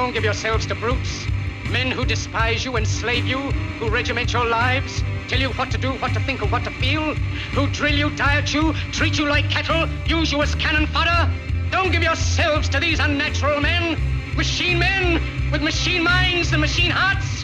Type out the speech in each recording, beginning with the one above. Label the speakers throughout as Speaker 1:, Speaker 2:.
Speaker 1: Don't give yourselves to brutes, men who despise you, enslave you, who regiment your lives, tell you what to do, what to think, or what to feel, who drill you, diet you, treat you like cattle, use you as cannon fodder. Don't give yourselves to these unnatural men with machine minds and machine hearts.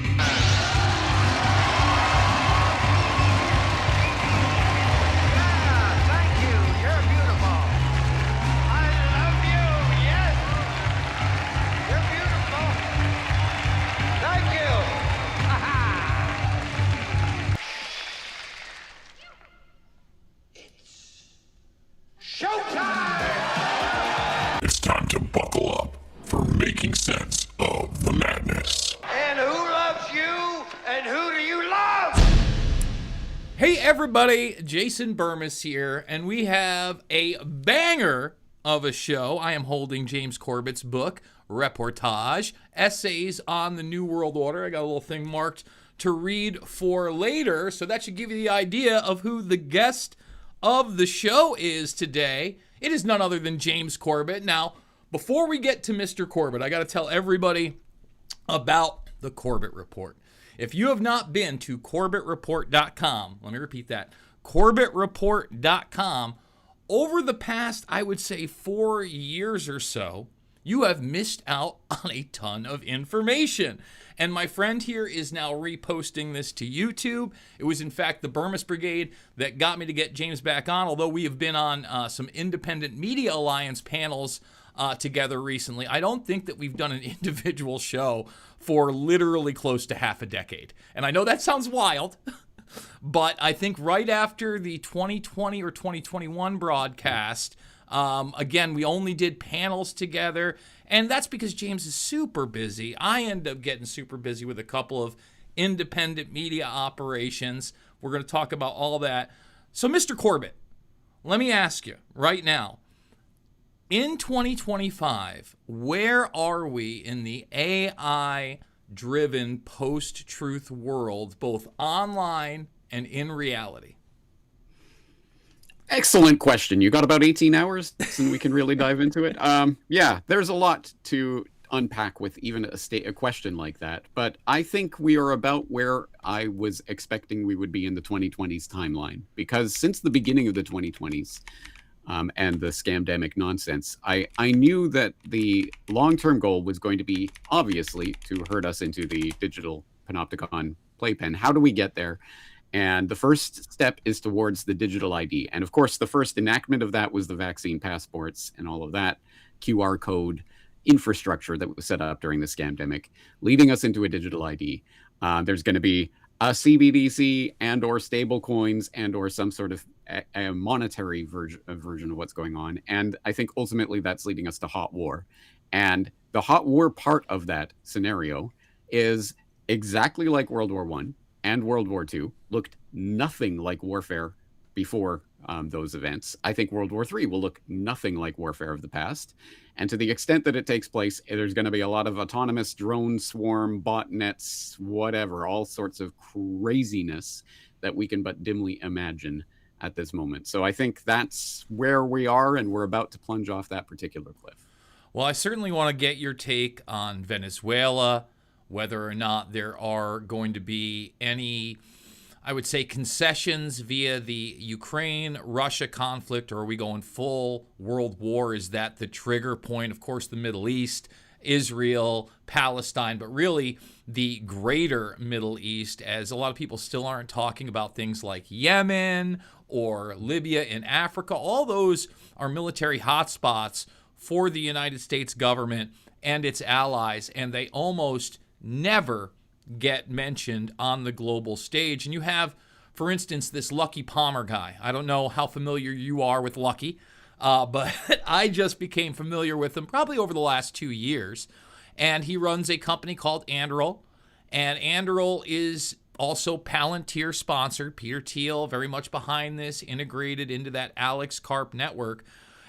Speaker 2: It's time to buckle up for Making Sense of the Madness.
Speaker 3: And who loves you? And who do you love?
Speaker 4: Hey everybody, Jason Bermas here, and we have a banger of a show. I am holding James Corbett's book, Reportage, Essays on the New World Order. I got a little thing marked to read for later, so that should give you the idea of who the guest of the show is today. It is none other than James Corbett. Now, before we get to Mr. Corbett, I got to tell everybody about the Corbett Report. If you have not been to CorbettReport.com, let me repeat that, CorbettReport.com, over the past, I would say, 4 years or so, you have missed out on a ton of information. And my friend here is now reposting this to YouTube. It was, in fact, the Bermas Brigade that got me to get James back on, although we have been on some Independent Media Alliance panels together recently. I don't think that we've done an individual show for literally close to half a decade. And I know that sounds wild, but I think right after the 2020 or 2021 broadcast, again, we only did panels together, and that's because James is super busy. I end up getting super busy with a couple of independent media operations. We're going to talk about all that. So, Mr. Corbett, let me ask you right now, in 2025, where are we in the AI-driven post-truth world, both online and in reality?
Speaker 5: Excellent question. You got about 18 hours and we can really dive into it. Yeah, there's a lot to unpack with even a question like that. But I think we are about where I was expecting we would be in the 2020s timeline. Because since the beginning of the 2020s and the scamdemic nonsense, I knew that the long-term goal was going to be, obviously, to herd us into the digital panopticon playpen. How do we get there? And the first step is towards the digital ID. And of course, the first enactment of that was the vaccine passports and all of that QR code infrastructure that was set up during the scamdemic, leading us into a digital ID. There's going to be a CBDC and or stable coins and or some sort of a monetary version of what's going on. And I think ultimately that's leading us to hot war. And the hot war part of that scenario is exactly like World War I. And World War II looked nothing like warfare before those events. I think World War III will look nothing like warfare of the past. And to the extent that it takes place, there's going to be a lot of autonomous drone swarm, botnets, whatever, all sorts of craziness that we can but dimly imagine at this moment. So I think that's where we are, and we're about to plunge off that particular cliff.
Speaker 4: Well, I certainly want to get your take on Venezuela, whether or not there are going to be any, I would say, concessions via the Ukraine-Russia conflict, or are we going full world war? Is that the trigger point? Of course, the Middle East, Israel, Palestine, but really the greater Middle East, as a lot of people still aren't talking about things like Yemen or Libya in Africa. All those are military hotspots for the United States government and its allies, and they almost never get mentioned on the global stage. And you have, for instance, this Lucky Palmer guy. I don't know how familiar you are with Lucky, but I just became familiar with him probably over the last 2 years. And he runs a company called Anduril. And Anduril is also Palantir sponsored. Peter Thiel very much behind this, integrated into that Alex Karp network.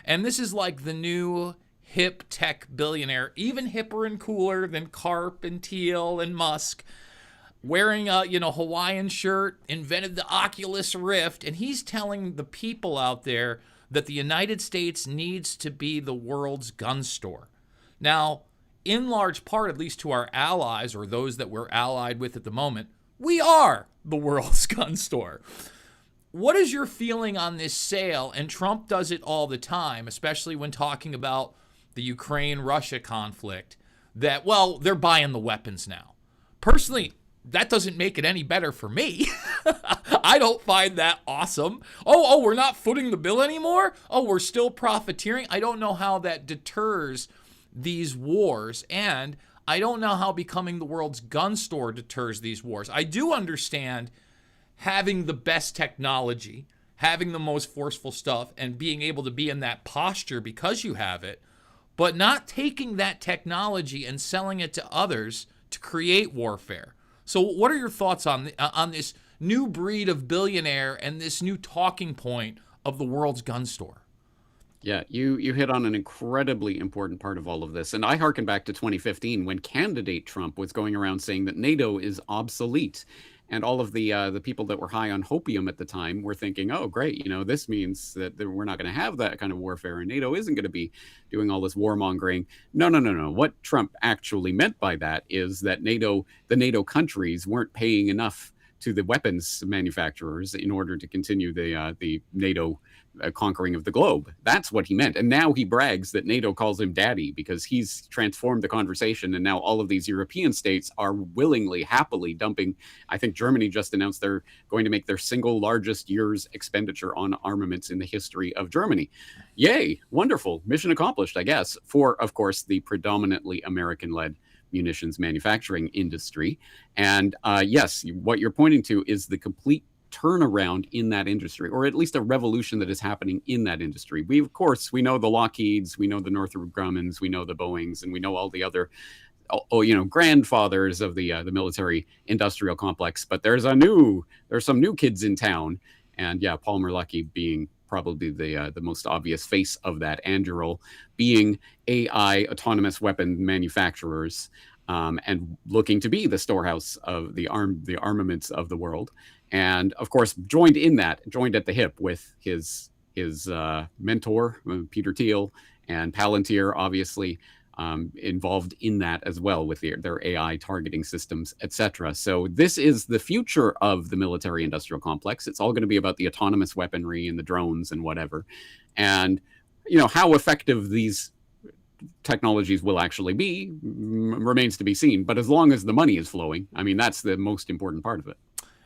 Speaker 4: And this is like the new hip tech billionaire, even hipper and cooler than Karp and Thiel and Musk, wearing a Hawaiian shirt, invented the Oculus Rift, and he's telling the people out there that the United States needs to be the world's gun store. Now, in large part, at least to our allies or those that we're allied with at the moment, we are the world's gun store. What is your feeling on this sale? And Trump does it all the time, especially when talking about the Ukraine-Russia conflict, that, well, they're buying the weapons now. Personally, that doesn't make it any better for me. I don't find that awesome. Oh, we're not footing the bill anymore? Oh, we're still profiteering? I don't know how that deters these wars, and I don't know how becoming the world's gun store deters these wars. I do understand having the best technology, having the most forceful stuff, and being able to be in that posture because you have it, but not taking that technology and selling it to others to create warfare. So what are your thoughts on this new breed of billionaire and this new talking point of the world's gun store?
Speaker 5: Yeah, you hit on an incredibly important part of all of this. And I hearken back to 2015 when candidate Trump was going around saying that NATO is obsolete. And all of the people that were high on hopium at the time were thinking, oh, great, this means that we're not going to have that kind of warfare and NATO isn't going to be doing all this warmongering. No. What Trump actually meant by that is that the NATO countries weren't paying enough to the weapons manufacturers in order to continue the NATO conquering of the globe. That's what he meant. And now he brags that NATO calls him daddy because he's transformed the conversation. And now all of these European states are willingly, happily dumping. I think Germany just announced they're going to make their single largest year's expenditure on armaments in the history of Germany. Yay, wonderful, mission accomplished, I guess, for, of course, the predominantly American-led munitions manufacturing industry. And yes, what you're pointing to is the complete turnaround in that industry, or at least a revolution that is happening in that industry. We know the Lockheeds, we know the Northrop Grummans, we know the Boeings, and we know all the other grandfathers of the military industrial complex. But there's some new kids in town, and yeah, Palmer Luckey being probably the most obvious face of that. Anduril being AI autonomous weapon manufacturers, and looking to be the storehouse of the armaments of the world. And of course, joined at the hip with his mentor, Peter Thiel, and Palantir, obviously involved in that as well with their AI targeting systems, etc. So this is the future of the military industrial complex. It's all going to be about the autonomous weaponry and the drones and whatever. And, how effective these technologies will actually be remains to be seen. But as long as the money is flowing, that's the most important part of it.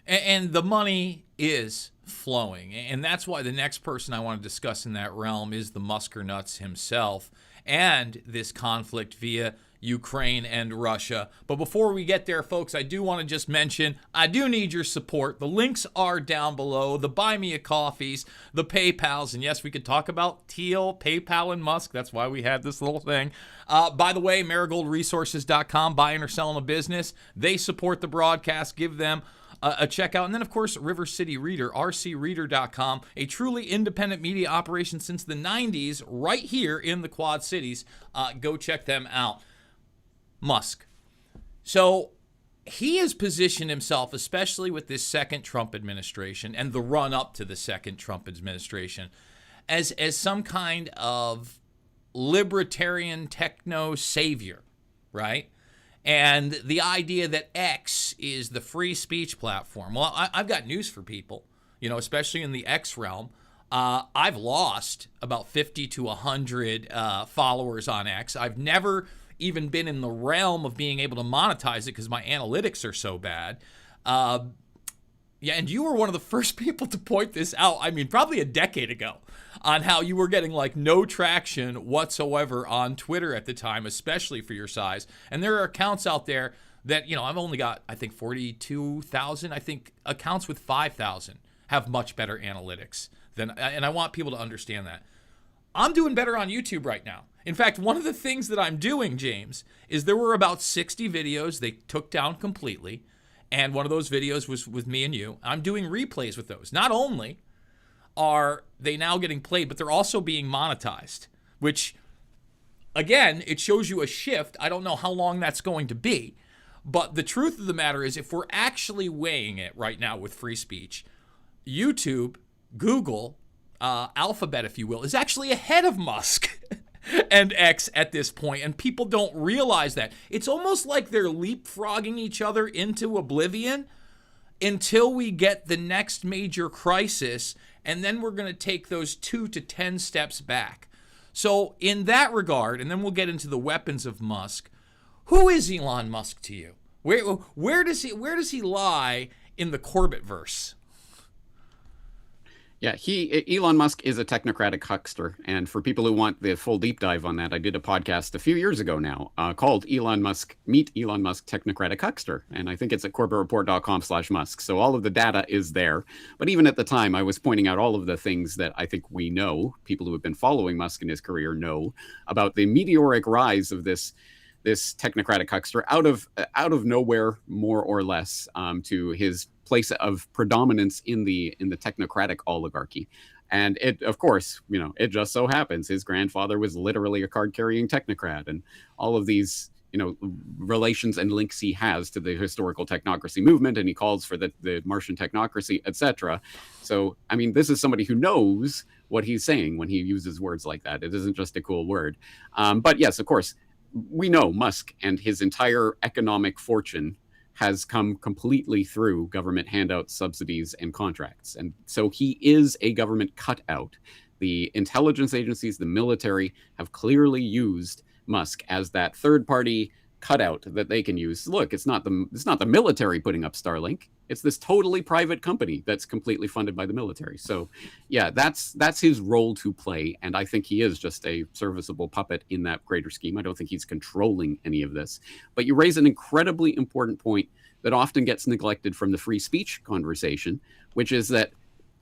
Speaker 4: And the money is flowing. And that's why the next person I want to discuss in that realm is the Muskernuts himself and this conflict via Ukraine and Russia. But before we get there, folks, I do want to just mention, I do need your support. The links are down below, the Buy Me a Coffees, the PayPals, and yes, we could talk about Thiel, PayPal, and Musk. That's why we had this little thing. By the way, marigoldresources.com, buying or selling a business. They support the broadcast. Give them a checkout. And then, of course, River City Reader, rcreader.com, a truly independent media operation since the 90s, right here in the Quad Cities. Go check them out. Musk. So he has positioned himself, especially with this second Trump administration and the run up to the second Trump administration, as some kind of libertarian techno savior, right? And the idea that X is the free speech platform. Well, I've got news for people, especially in the X realm. I've lost about 50 to 100 followers on X. I've never even been in the realm of being able to monetize it because my analytics are so bad. Yeah, and you were one of the first people to point this out, probably a decade ago, on how you were getting no traction whatsoever on Twitter at the time, especially for your size. And there are accounts out there that, I've only got, 42,000. I think accounts with 5,000 have much better analytics and I want people to understand that. I'm doing better on YouTube right now. In fact, one of the things that I'm doing, James, is there were about 60 videos they took down completely. And one of those videos was with me and you. I'm doing replays with those. Not only are they now getting played, but they're also being monetized, which, again, it shows you a shift. I don't know how long that's going to be. But the truth of the matter is, if we're actually weighing it right now with free speech, YouTube, Google, Alphabet, if you will, is actually ahead of Musk. and X at this point, and people don't realize that. It's almost like they're leapfrogging each other into oblivion until we get the next major crisis, and then we're going to take those 2 to 10 steps back. So in that regard, and then we'll get into the weapons of Musk, who is Elon Musk to you? Where does he lie in the Corbett verse?
Speaker 5: Yeah, Elon Musk is a technocratic huckster, and for people who want the full deep dive on that, I did a podcast a few years ago now called Meet Elon Musk Technocratic Huckster, and I think it's at corbettreport.com/Musk. So all of the data is there. But even at the time, I was pointing out all of the things that I think we know, people who have been following Musk in his career know about the meteoric rise of this technocratic huckster out of nowhere, more or less, to his place of predominance in the technocratic oligarchy. And it, of course, it just so happens his grandfather was literally a card-carrying technocrat, and all of these relations and links he has to the historical technocracy movement, and he calls for the Martian technocracy, etc. So, I mean, this is somebody who knows what he's saying when he uses words like that. It isn't just a cool word. But yes, of course, we know Musk and his entire economic fortune has come completely through government handouts, subsidies, and contracts. And so he is a government cutout. The intelligence agencies, the military, have clearly used Musk as that third-party cutout that they can use. Look, it's not the military putting up Starlink. It's this totally private company that's completely funded by the military. So, yeah, that's his role to play, and I think he is just a serviceable puppet in that greater scheme. I don't think he's controlling any of this. But you raise an incredibly important point that often gets neglected from the free speech conversation, which is that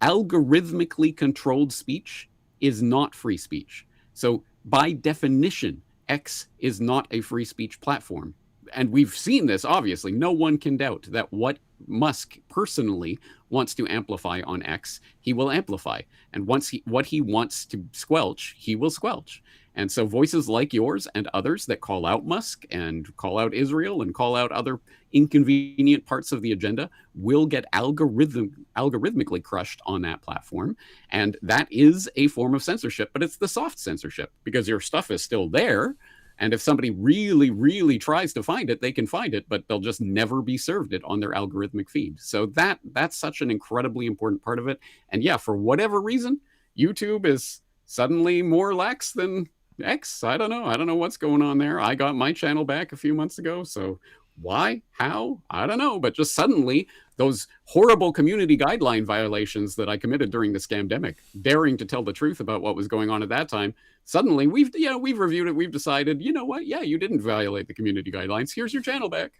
Speaker 5: algorithmically controlled speech is not free speech. So, by definition, X is not a free speech platform. And we've seen this, obviously. No one can doubt that what Musk personally wants to amplify on X, he will amplify. And what he wants to squelch, he will squelch. And so voices like yours and others that call out Musk and call out Israel and call out other inconvenient parts of the agenda will get algorithmically crushed on that platform. And that is a form of censorship, but it's the soft censorship because your stuff is still there. And if somebody really, really tries to find it, they can find it, but they'll just never be served it on their algorithmic feed. So that's such an incredibly important part of it. And yeah, for whatever reason, YouTube is suddenly more lax than X. I don't know what's going on there. I got my channel back a few months ago. So why? How? I don't know. But just suddenly those horrible community guideline violations that I committed during the scamdemic, daring to tell the truth about what was going on at that time, suddenly we've reviewed it. We've decided, you know what? Yeah, you didn't violate the community guidelines. Here's your channel back.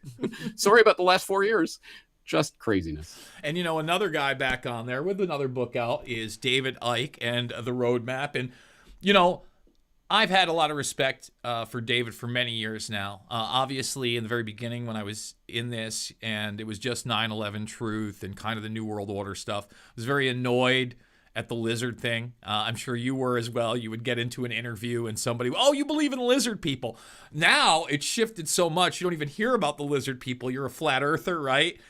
Speaker 5: Sorry about the last 4 years. Just craziness.
Speaker 4: And, another guy back on there with another book out is David Icke and The Roadmap. And, I've had a lot of respect for David for many years now. Obviously, in the very beginning when I was in this and it was just 9/11 truth and kind of the New World Order stuff, I was very annoyed at the lizard thing. I'm sure you were as well. You would get into an interview and somebody, oh, you believe in lizard people. Now it's shifted so much, you don't even hear about the lizard people. You're a flat earther, right?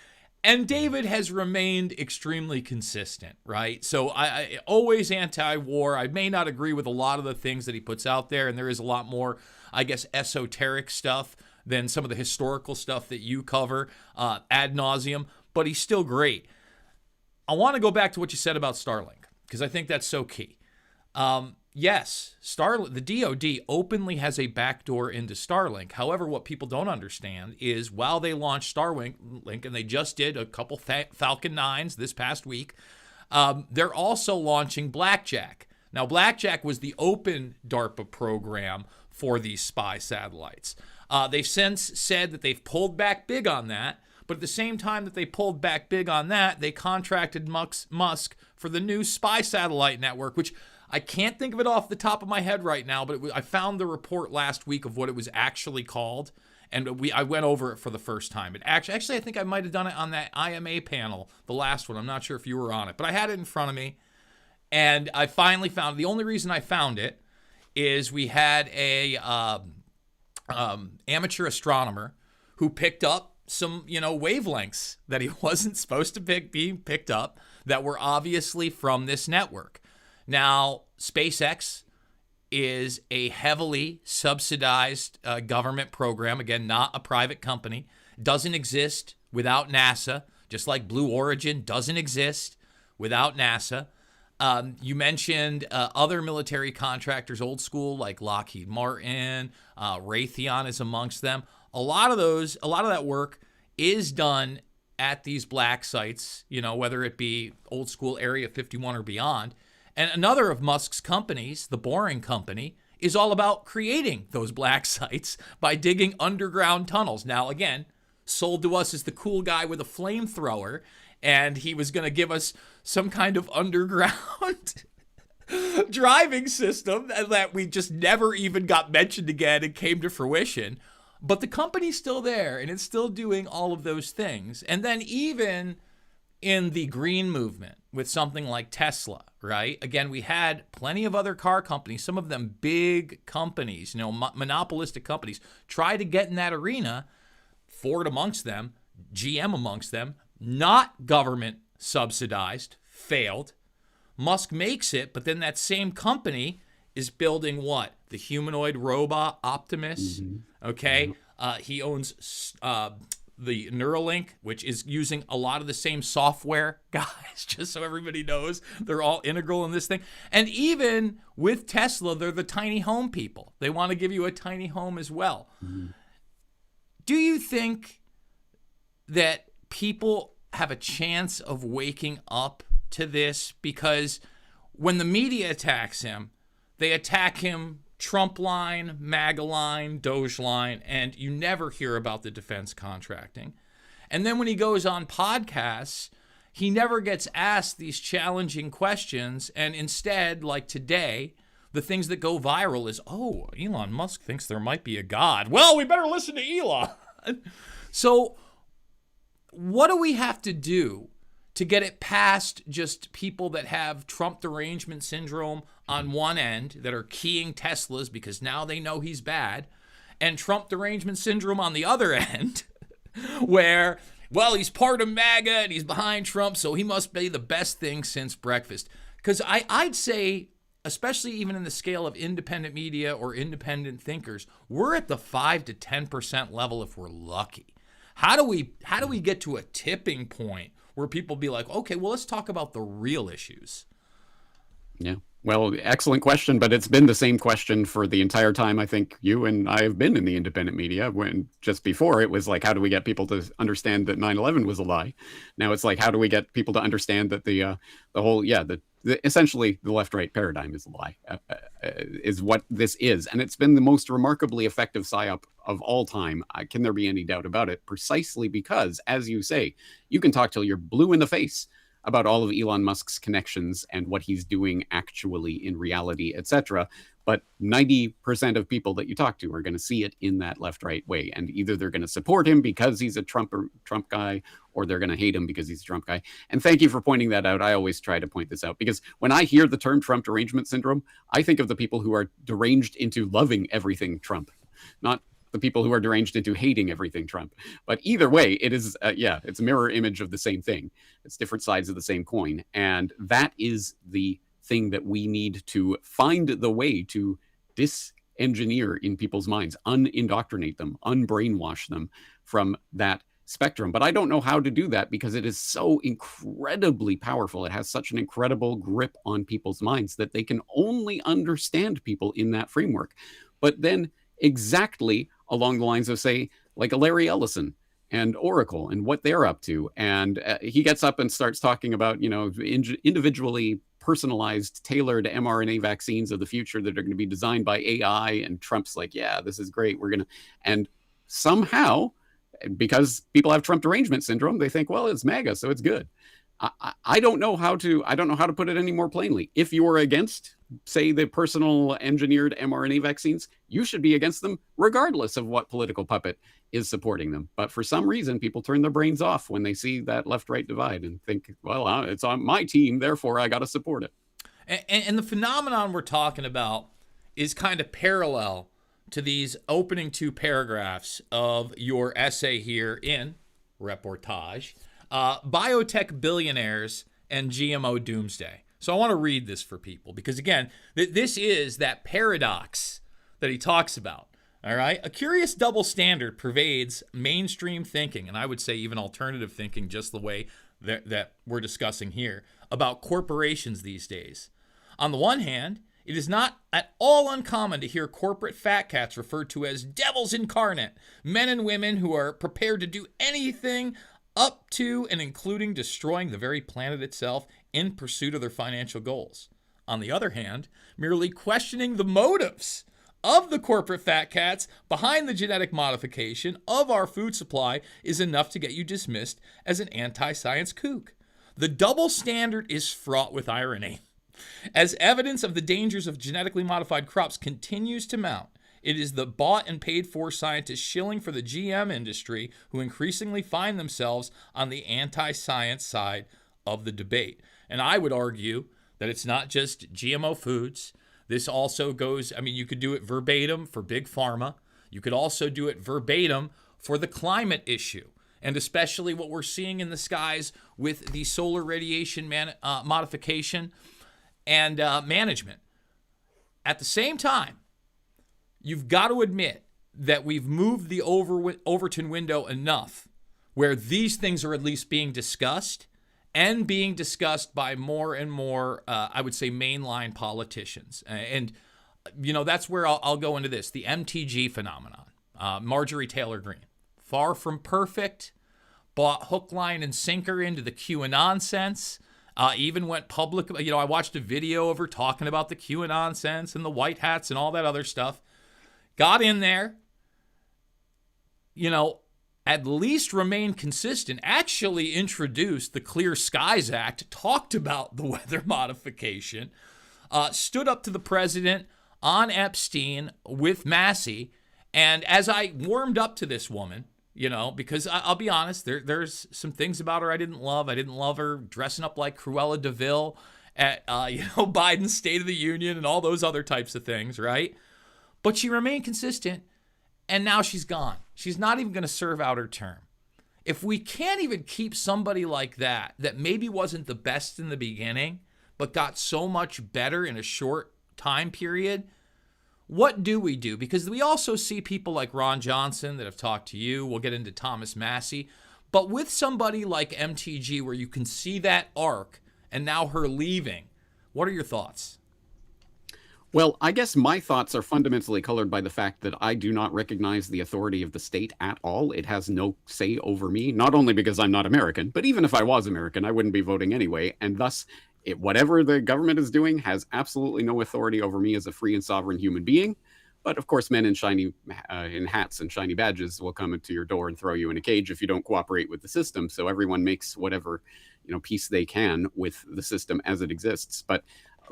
Speaker 4: And David has remained extremely consistent, right? So I always anti-war. I may not agree with a lot of the things that he puts out there, and there is a lot more, I guess, esoteric stuff than some of the historical stuff that you cover ad nauseum, but he's still great. I want to go back to what you said about Starlink, because I think that's so key. Yes, the DoD openly has a backdoor into Starlink. However, what people don't understand is while they launched Starlink, and they just did a couple Falcon 9s this past week, they're also launching Blackjack. Now, Blackjack was the open DARPA program for these spy satellites. They've since said that they've pulled back big on that, but at the same time that they pulled back big on that, they contracted Musk for the new spy satellite network, which I can't think of it off the top of my head right now, but I found the report last week of what it was actually called, and I went over it for the first time. Actually, I think I might have done it on that IMA panel, the last one. I'm not sure if you were on it, but I had it in front of me, and I finally found it. The only reason I found it is we had a amateur astronomer who picked up some, wavelengths that he wasn't supposed to be picked up that were obviously from this network. Now, SpaceX is a heavily subsidized government program. Again, not a private company. Doesn't exist without NASA, just like Blue Origin doesn't exist without NASA. You mentioned other military contractors, old school, like Lockheed Martin, Raytheon is amongst them. A lot of that work is done at these black sites, whether it be old school Area 51 or beyond. And another of Musk's companies, the Boring Company, is all about creating those black sites by digging underground tunnels. Now, again, sold to us as the cool guy with a flamethrower, and he was going to give us some kind of underground driving system that we just never even got mentioned again and came to fruition. But the company's still there, and it's still doing all of those things. And then even in the green movement with something like Tesla, right? Again, we had plenty of other car companies, some of them big companies, monopolistic companies, try to get in that arena, Ford amongst them, GM amongst them, not government subsidized, failed. Musk makes it, but then that same company is building what? The humanoid robot Optimus, okay? He owns the Neuralink, which is using a lot of the same software, guys, just so everybody knows. They're all integral in this thing. And even with Tesla, they're the tiny home people. They want to give you a tiny home as well. Do you think that people have a chance of waking up to this? Because when the media attacks him, they attack him Trump line, MAGA line, Doge line, and you never hear about the defense contracting. And then when he goes on podcasts, he never gets asked these challenging questions. And instead, like today, the things that go viral is, oh, Elon Musk thinks there might be a God. Well, we better listen to Elon. So what do we have to do to get it past just people that have Trump derangement syndrome on one end that are keying Teslas because now they know he's bad, and Trump derangement syndrome on the other end where, well, he's part of MAGA and he's behind Trump, so he must be the best thing since breakfast. Because I'd say, especially even in the scale of independent media or independent thinkers, we're at the 5 to 10% level if we're lucky. How do we get to a tipping point where people be like, okay, well, let's talk about the real issues?
Speaker 5: Yeah. Well, excellent question, but it's been the same question for the entire time I think you and I have been in the independent media. When just before it was like, how do we get people to understand that 9/11 was a lie? Now it's like, how do we get people to understand that the whole, essentially the left-right paradigm is a lie, is what this is. And it's been the most remarkably effective psyop of all time. Can there be any doubt about it? Precisely because, as you say, you can talk till you're blue in the face about all of Elon Musk's connections and what he's doing actually in reality, etc. But 90% of people that you talk to are going to see it in that left-right way. And either they're going to support him because he's a Trump guy, or they're going to hate him because he's a Trump guy. And thank you for pointing that out. I always try to point this out because when I hear the term Trump derangement syndrome, I think of the people who are deranged into loving everything Trump, not the people who are deranged into hating everything Trump. But either way, it is, it's a mirror image of the same thing. It's different sides of the same coin. And that is the thing that we need to find the way to disengineer in people's minds, unindoctrinate them, unbrainwash them from that spectrum. But I don't know how to do that because it is so incredibly powerful. It has such an incredible grip on people's minds that they can only understand people in that framework. But then exactly along the lines of, say, like a Larry Ellison and Oracle and what they're up to. And he gets up and starts talking about, individually personalized, tailored mRNA vaccines of the future that are going to be designed by AI. And Trump's like, yeah, this is great. We're going to, and somehow, because people have Trump derangement syndrome, they think, well, it's MAGA, so it's good. I don't know how to put it any more plainly. If you are against, say, the personal engineered mRNA vaccines, you should be against them regardless of what political puppet is supporting them. But for some reason, people turn their brains off when they see that left-right divide and think, well, it's on my team, therefore I got to support it.
Speaker 4: And the phenomenon we're talking about is kind of parallel to these opening two paragraphs of your essay here in Reportage. Biotech billionaires and GMO doomsday. So I want to read this for people because, again, this is that paradox that he talks about. All right. A curious double standard pervades mainstream thinking, and I would say even alternative thinking, just the way that we're discussing here, about corporations these days. On the one hand, it is not at all uncommon to hear corporate fat cats referred to as devils incarnate, men and women who are prepared to do anything up to and including destroying the very planet itself in pursuit of their financial goals. On the other hand, merely questioning the motives of the corporate fat cats behind the genetic modification of our food supply is enough to get you dismissed as an anti-science kook. The double standard is fraught with irony. As evidence of the dangers of genetically modified crops continues to mount, it is the bought and paid for scientists shilling for the GM industry who increasingly find themselves on the anti-science side of the debate. And I would argue that it's not just GMO foods. This also goes, I mean, you could do it verbatim for big pharma. You could also do it verbatim for the climate issue, and especially what we're seeing in the skies with the solar radiation modification and management. At the same time, you've got to admit that we've moved the Overton window enough where these things are at least being discussed and being discussed by more and more, I would say, mainline politicians. And, you know, that's where I'll go into this, the MTG phenomenon. Marjorie Taylor Greene, far from perfect, bought hook, line, and sinker into the QAnon sense, even went public. You know, I watched a video of her talking about the QAnon sense and the white hats and all that other stuff. Got in there, you know, at least remained consistent, actually introduced the Clear Skies Act, talked about the weather modification, stood up to the president on Epstein with Massey. And as I warmed up to this woman, you know, because I'll be honest, there's some things about her I didn't love. I didn't love her dressing up like Cruella de Vil at, Biden's State of the Union and all those other types of things, right? But she remained consistent. And now she's gone. She's not even going to serve out her term. If we can't even keep somebody like that maybe wasn't the best in the beginning, but got so much better in a short time period, what do we do? Because we also see people like Ron Johnson that have talked to you. We'll get into Thomas Massey. But with somebody like MTG, where you can see that arc and now her leaving, what are your thoughts?
Speaker 5: Well, I guess my thoughts are fundamentally colored by the fact that I do not recognize the authority of the state at all. It has no say over me, not only because I'm not American, but even if I was American, I wouldn't be voting anyway. And thus, whatever the government is doing has absolutely no authority over me as a free and sovereign human being. But of course, men in in hats and shiny badges will come into your door and throw you in a cage if you don't cooperate with the system. So everyone makes whatever, peace they can with the system as it exists. But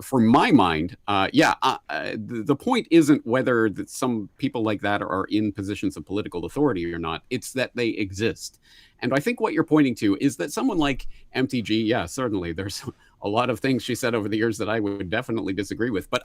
Speaker 5: for my mind, the point isn't whether some people like that are in positions of political authority or not. It's that they exist. And I think what you're pointing to is that someone like MTG, yeah, certainly there's a lot of things she said over the years that I would definitely disagree with. But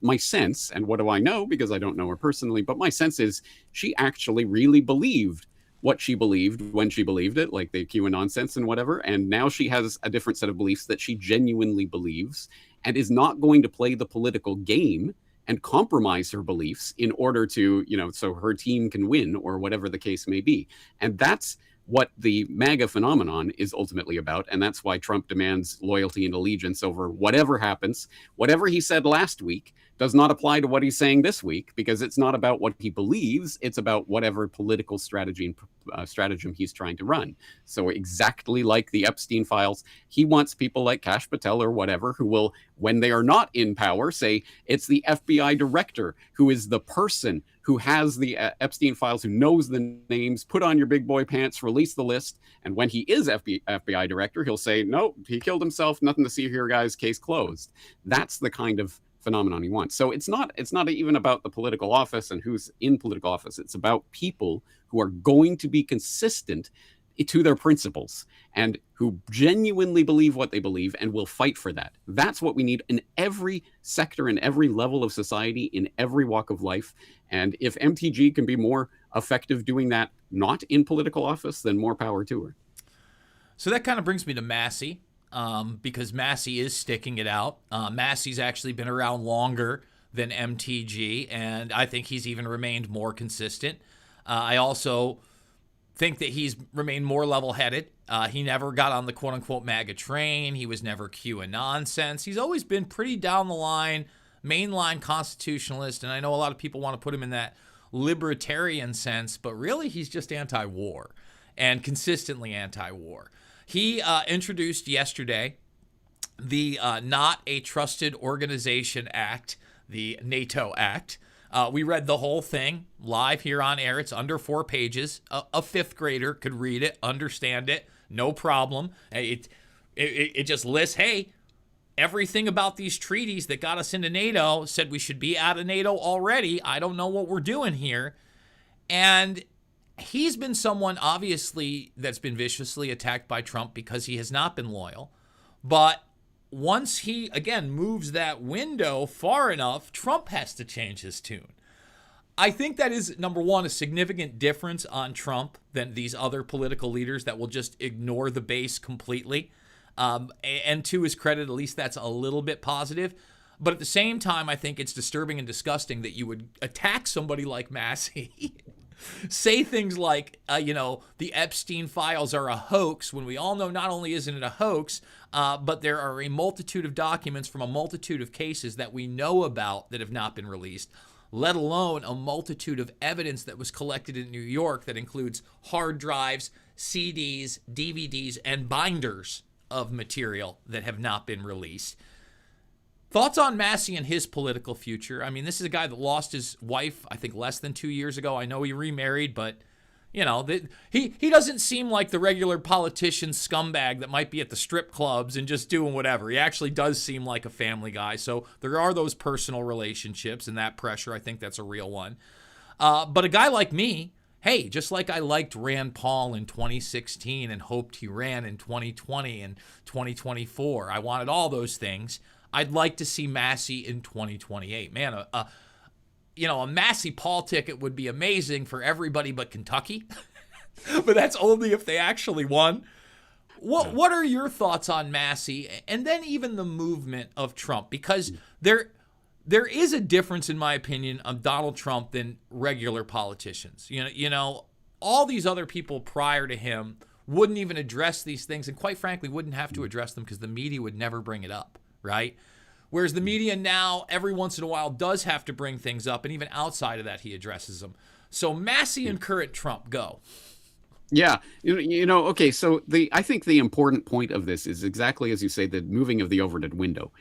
Speaker 5: my sense, and what do I know because I don't know her personally, but my sense is she actually really believed what she believed when she believed it, like the QAnon sense and whatever. And now she has a different set of beliefs that she genuinely believes and is not going to play the political game and compromise her beliefs in order to, so her team can win or whatever the case may be. And that's what the MAGA phenomenon is ultimately about. And that's why Trump demands loyalty and allegiance over whatever happens. Whatever he said last week does not apply to what he's saying this week, because it's not about what he believes. It's about whatever political strategy and stratagem he's trying to run. So exactly like the Epstein files, he wants people like Kash Patel or whatever who will, when they are not in power, say it's the FBI director who is the person who has the Epstein files, who knows the names, put on your big boy pants, release the list. And when he is FBI director, he'll say, no, he killed himself. Nothing to see here, guys. Case closed. That's the kind of phenomenon he wants. So it's not even about the political office and who's in political office. It's about people who are going to be consistent to their principles and who genuinely believe what they believe and will fight for that. That's what we need in every sector, in every level of society, in every walk of life. And if MTG can be more effective doing that, not in political office, then more power to her.
Speaker 4: So that kind of brings me to Massey. because Massey is sticking it out. Massey's actually been around longer than MTG, and I think he's even remained more consistent. I also think that he's remained more level-headed. He never got on the quote-unquote MAGA train. He was never QAnon nonsense. He's always been pretty down the line, mainline constitutionalist, and I know a lot of people want to put him in that libertarian sense, but really he's just anti-war and consistently anti-war. He introduced yesterday the Not a Trusted Organization Act, the NATO Act. We read the whole thing live here on air. It's under 4 pages. A fifth grader could read it, understand it, no problem. It just lists, hey, everything about these treaties that got us into NATO said we should be out of NATO already. I don't know what we're doing here. And he's been someone, obviously, that's been viciously attacked by Trump because he has not been loyal. But once he, again, moves that window far enough, Trump has to change his tune. I think that is, number one, a significant difference on Trump than these other political leaders that will just ignore the base completely. And to his credit, at least that's a little bit positive. But at the same time, I think it's disturbing and disgusting that you would attack somebody like Massey, say things like, the Epstein files are a hoax, when we all know not only isn't it a hoax, but there are a multitude of documents from a multitude of cases that we know about that have not been released, let alone a multitude of evidence that was collected in New York that includes hard drives, CDs, DVDs, and binders of material that have not been released. Thoughts on Massey and his political future? I mean, this is a guy that lost his wife, I think, less than 2 years ago. I know he remarried, but, he doesn't seem like the regular politician scumbag that might be at the strip clubs and just doing whatever. He actually does seem like a family guy. So there are those personal relationships and that pressure. I think that's a real one. But a guy like me, hey, just like I liked Rand Paul in 2016 and hoped he ran in 2020 and 2024, I wanted all those things. I'd like to see Massey in 2028. Man, a Massey Paul ticket would be amazing for everybody but Kentucky. But that's only if they actually won. What are your thoughts on Massey and then even the movement of Trump? Because there is a difference, in my opinion, of Donald Trump than regular politicians. All these other people prior to him wouldn't even address these things, and quite frankly, wouldn't have to address them because the media would never bring it up, right? Whereas the media now, every once in a while, does have to bring things up, and even outside of that, he addresses them. So Massey and current Trump, go.
Speaker 5: Yeah, okay. So I think the important point of this is exactly as you say, the moving of the overhead window.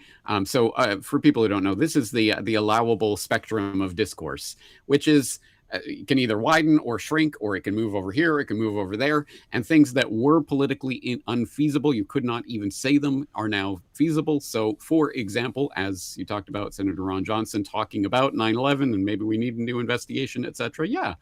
Speaker 5: So for people who don't know, this is the allowable spectrum of discourse, which is it can either widen or shrink, or it can move over here, it can move over there, and things that were politically unfeasible, you could not even say them, are now feasible. So, for example, as you talked about Senator Ron Johnson talking about 9/11 and maybe we need a new investigation, etc. Yeah,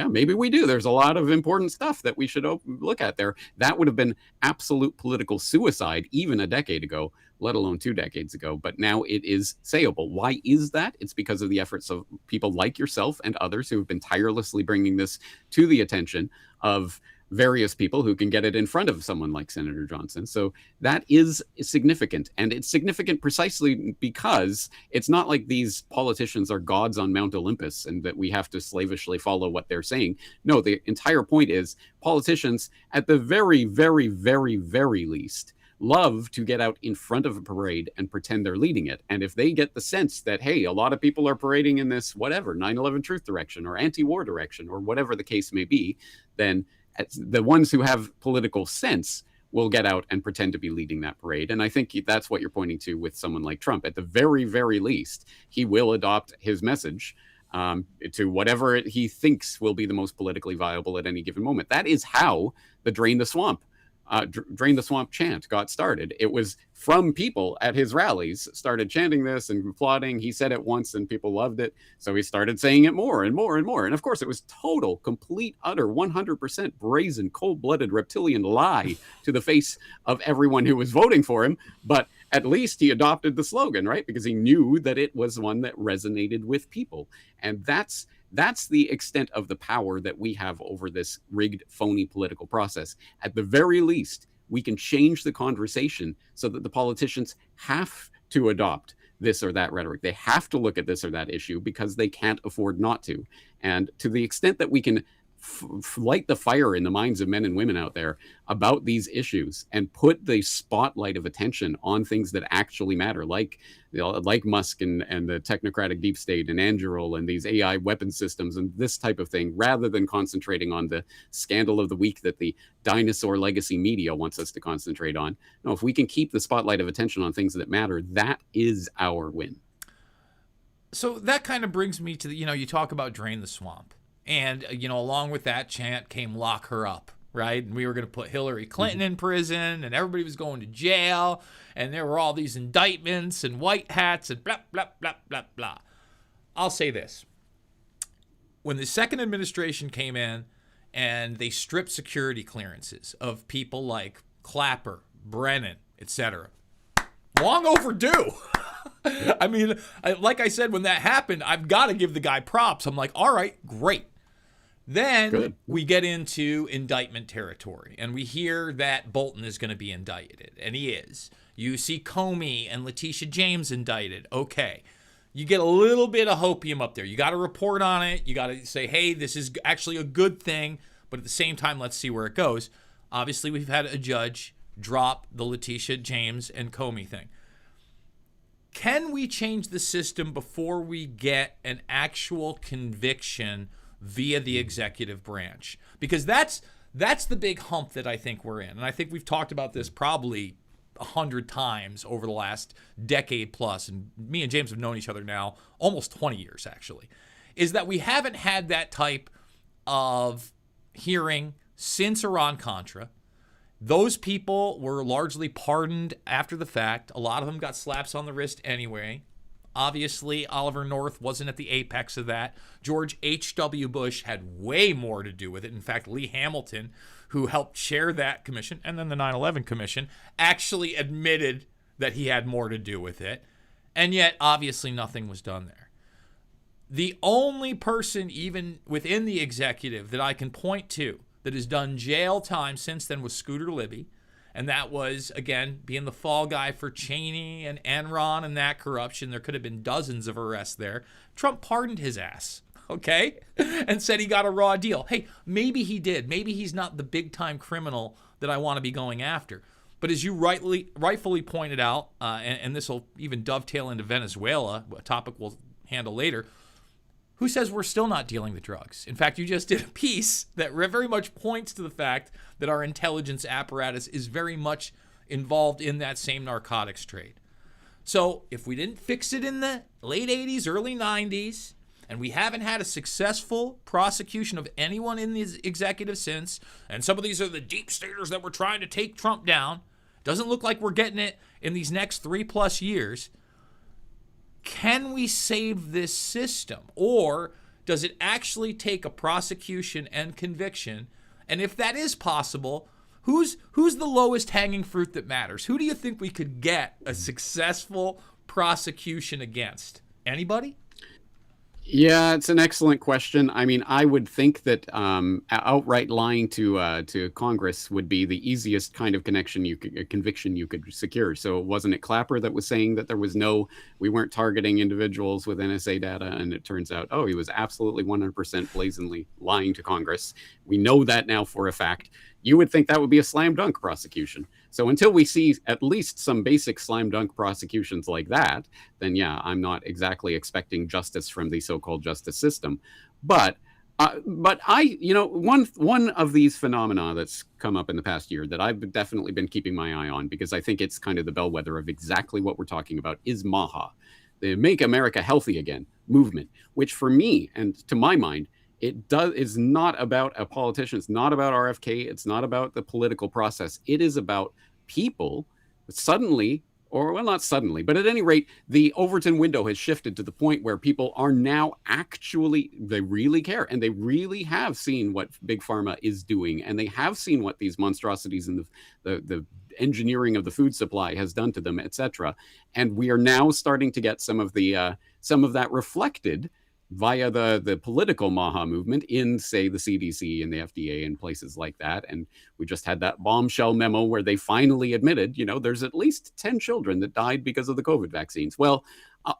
Speaker 5: maybe we do. There's a lot of important stuff that we should look at there. That would have been absolute political suicide even a decade ago, let alone 2 decades ago. But now it is sayable. Why is that? It's because of the efforts of people like yourself and others who have been tirelessly bringing this to the attention of various people who can get it in front of someone like Senator Johnson. So that is significant. And it's significant precisely because it's not like these politicians are gods on Mount Olympus and that we have to slavishly follow what they're saying. No, the entire point is politicians, at the very, very, very, very least, love to get out in front of a parade and pretend they're leading it. And if they get the sense that, hey, a lot of people are parading in this, whatever, 9/11 truth direction or anti-war direction or whatever the case may be, then the ones who have political sense will get out and pretend to be leading that parade. And I think that's what you're pointing to with someone like Trump. At the very, very least, he will adopt his message to whatever he thinks will be the most politically viable at any given moment. That is how the Drain the Swamp chant got started. It was from people at his rallies started chanting this and applauding. He said it once and people loved it. So he started saying it more and more and more. And of course, it was total, complete, utter, 100% brazen, cold-blooded reptilian lie to the face of everyone who was voting for him. But at least he adopted the slogan, right? Because he knew that it was one that resonated with people. And that's the extent of the power that we have over this rigged, phony political process. At the very least, we can change the conversation so that the politicians have to adopt this or that rhetoric. They have to look at this or that issue because they can't afford not to. And to the extent that we can light the fire in the minds of men and women out there about these issues and put the spotlight of attention on things that actually matter, like Musk and the technocratic deep state and Anduril and these AI weapon systems and this type of thing, rather than concentrating on the scandal of the week that the dinosaur legacy media wants us to concentrate on. No, if we can keep the spotlight of attention on things that matter, that is our win.
Speaker 4: So that kind of brings me to the, you talk about drain the swamp. And, along with that chant came lock her up, right? And we were going to put Hillary Clinton in prison, and everybody was going to jail, and there were all these indictments and white hats and blah, blah, blah, blah, blah. I'll say this. When the second administration came in and they stripped security clearances of people like Clapper, Brennan, etc., long overdue. I mean, like I said, when that happened, I've got to give the guy props. I'm like, all right, great. Then we get into indictment territory, and we hear that Bolton is going to be indicted, and he is. You see Comey and Letitia James indicted. Okay. You get a little bit of hopium up there. You got to report on it. You got to say, hey, this is actually a good thing, but at the same time, let's see where it goes. Obviously, we've had a judge drop the Letitia James and Comey thing. Can we change the system before we get an actual conviction via the executive branch? Because that's the big hump that I think we're in. And I think we've talked about this probably 100 times over the last decade plus. And me and James have known each other now almost 20 years, actually, is that we haven't had that type of hearing since Iran-Contra. Those people were largely pardoned after the fact. A lot of them got slaps on the wrist anyway. Obviously, Oliver North wasn't at the apex of that. George H.W. Bush had way more to do with it. In fact, Lee Hamilton, who helped chair that commission, and then the 9/11 Commission, actually admitted that he had more to do with it. And yet, obviously, nothing was done there. The only person, even within the executive, that I can point to that has done jail time since then was Scooter Libby. And that was, again, being the fall guy for Cheney and Enron and that corruption. There could have been dozens of arrests there. Trump pardoned his ass, okay? And said he got a raw deal. Hey, maybe he did. Maybe he's not the big-time criminal that I want to be going after. But as you rightfully pointed out, and this will even dovetail into Venezuela, a topic we'll handle later, who says we're still not dealing the drugs? In fact, you just did a piece that very much points to the fact that our intelligence apparatus is very much involved in that same narcotics trade. So if we didn't fix it in the late 80s, early 90s, and we haven't had a successful prosecution of anyone in the executive since, and some of these are the deep staters that were trying to take Trump down, doesn't look like we're getting it in these next 3+ years. Can we save this system? Or does it actually take a prosecution and conviction? And if that is possible, who's the lowest hanging fruit that matters? Who do you think we could get a successful prosecution against? Anybody?
Speaker 5: Yeah, it's an excellent question. I mean, I would think that outright lying to Congress would be the easiest kind of conviction you could secure. So wasn't it Clapper that was saying that we weren't targeting individuals with NSA data, and it turns out, he was absolutely 100% blazingly lying to Congress. We know that now for a fact. You would think that would be a slam dunk prosecution. So until we see at least some basic slam dunk prosecutions like that, then yeah, I'm not exactly expecting justice from the so-called justice system. But one of these phenomena that's come up in the past year that I've definitely been keeping my eye on, because I think it's kind of the bellwether of exactly what we're talking about, is MAHA, the Make America Healthy Again movement, which for me and to my mind, is not about a politician. It's not about RFK. It's not about the political process. It is about people suddenly, or well, not suddenly, but at any rate, the Overton window has shifted to the point where people are now they really care, and they really have seen what Big Pharma is doing, and they have seen what these monstrosities in the engineering of the food supply has done to them, etc. And we are now starting to get some of that reflected via the political Maha movement in, say, the CDC and the FDA and places like that. And we just had that bombshell memo where they finally admitted, there's at least 10 children that died because of the COVID vaccines. Well,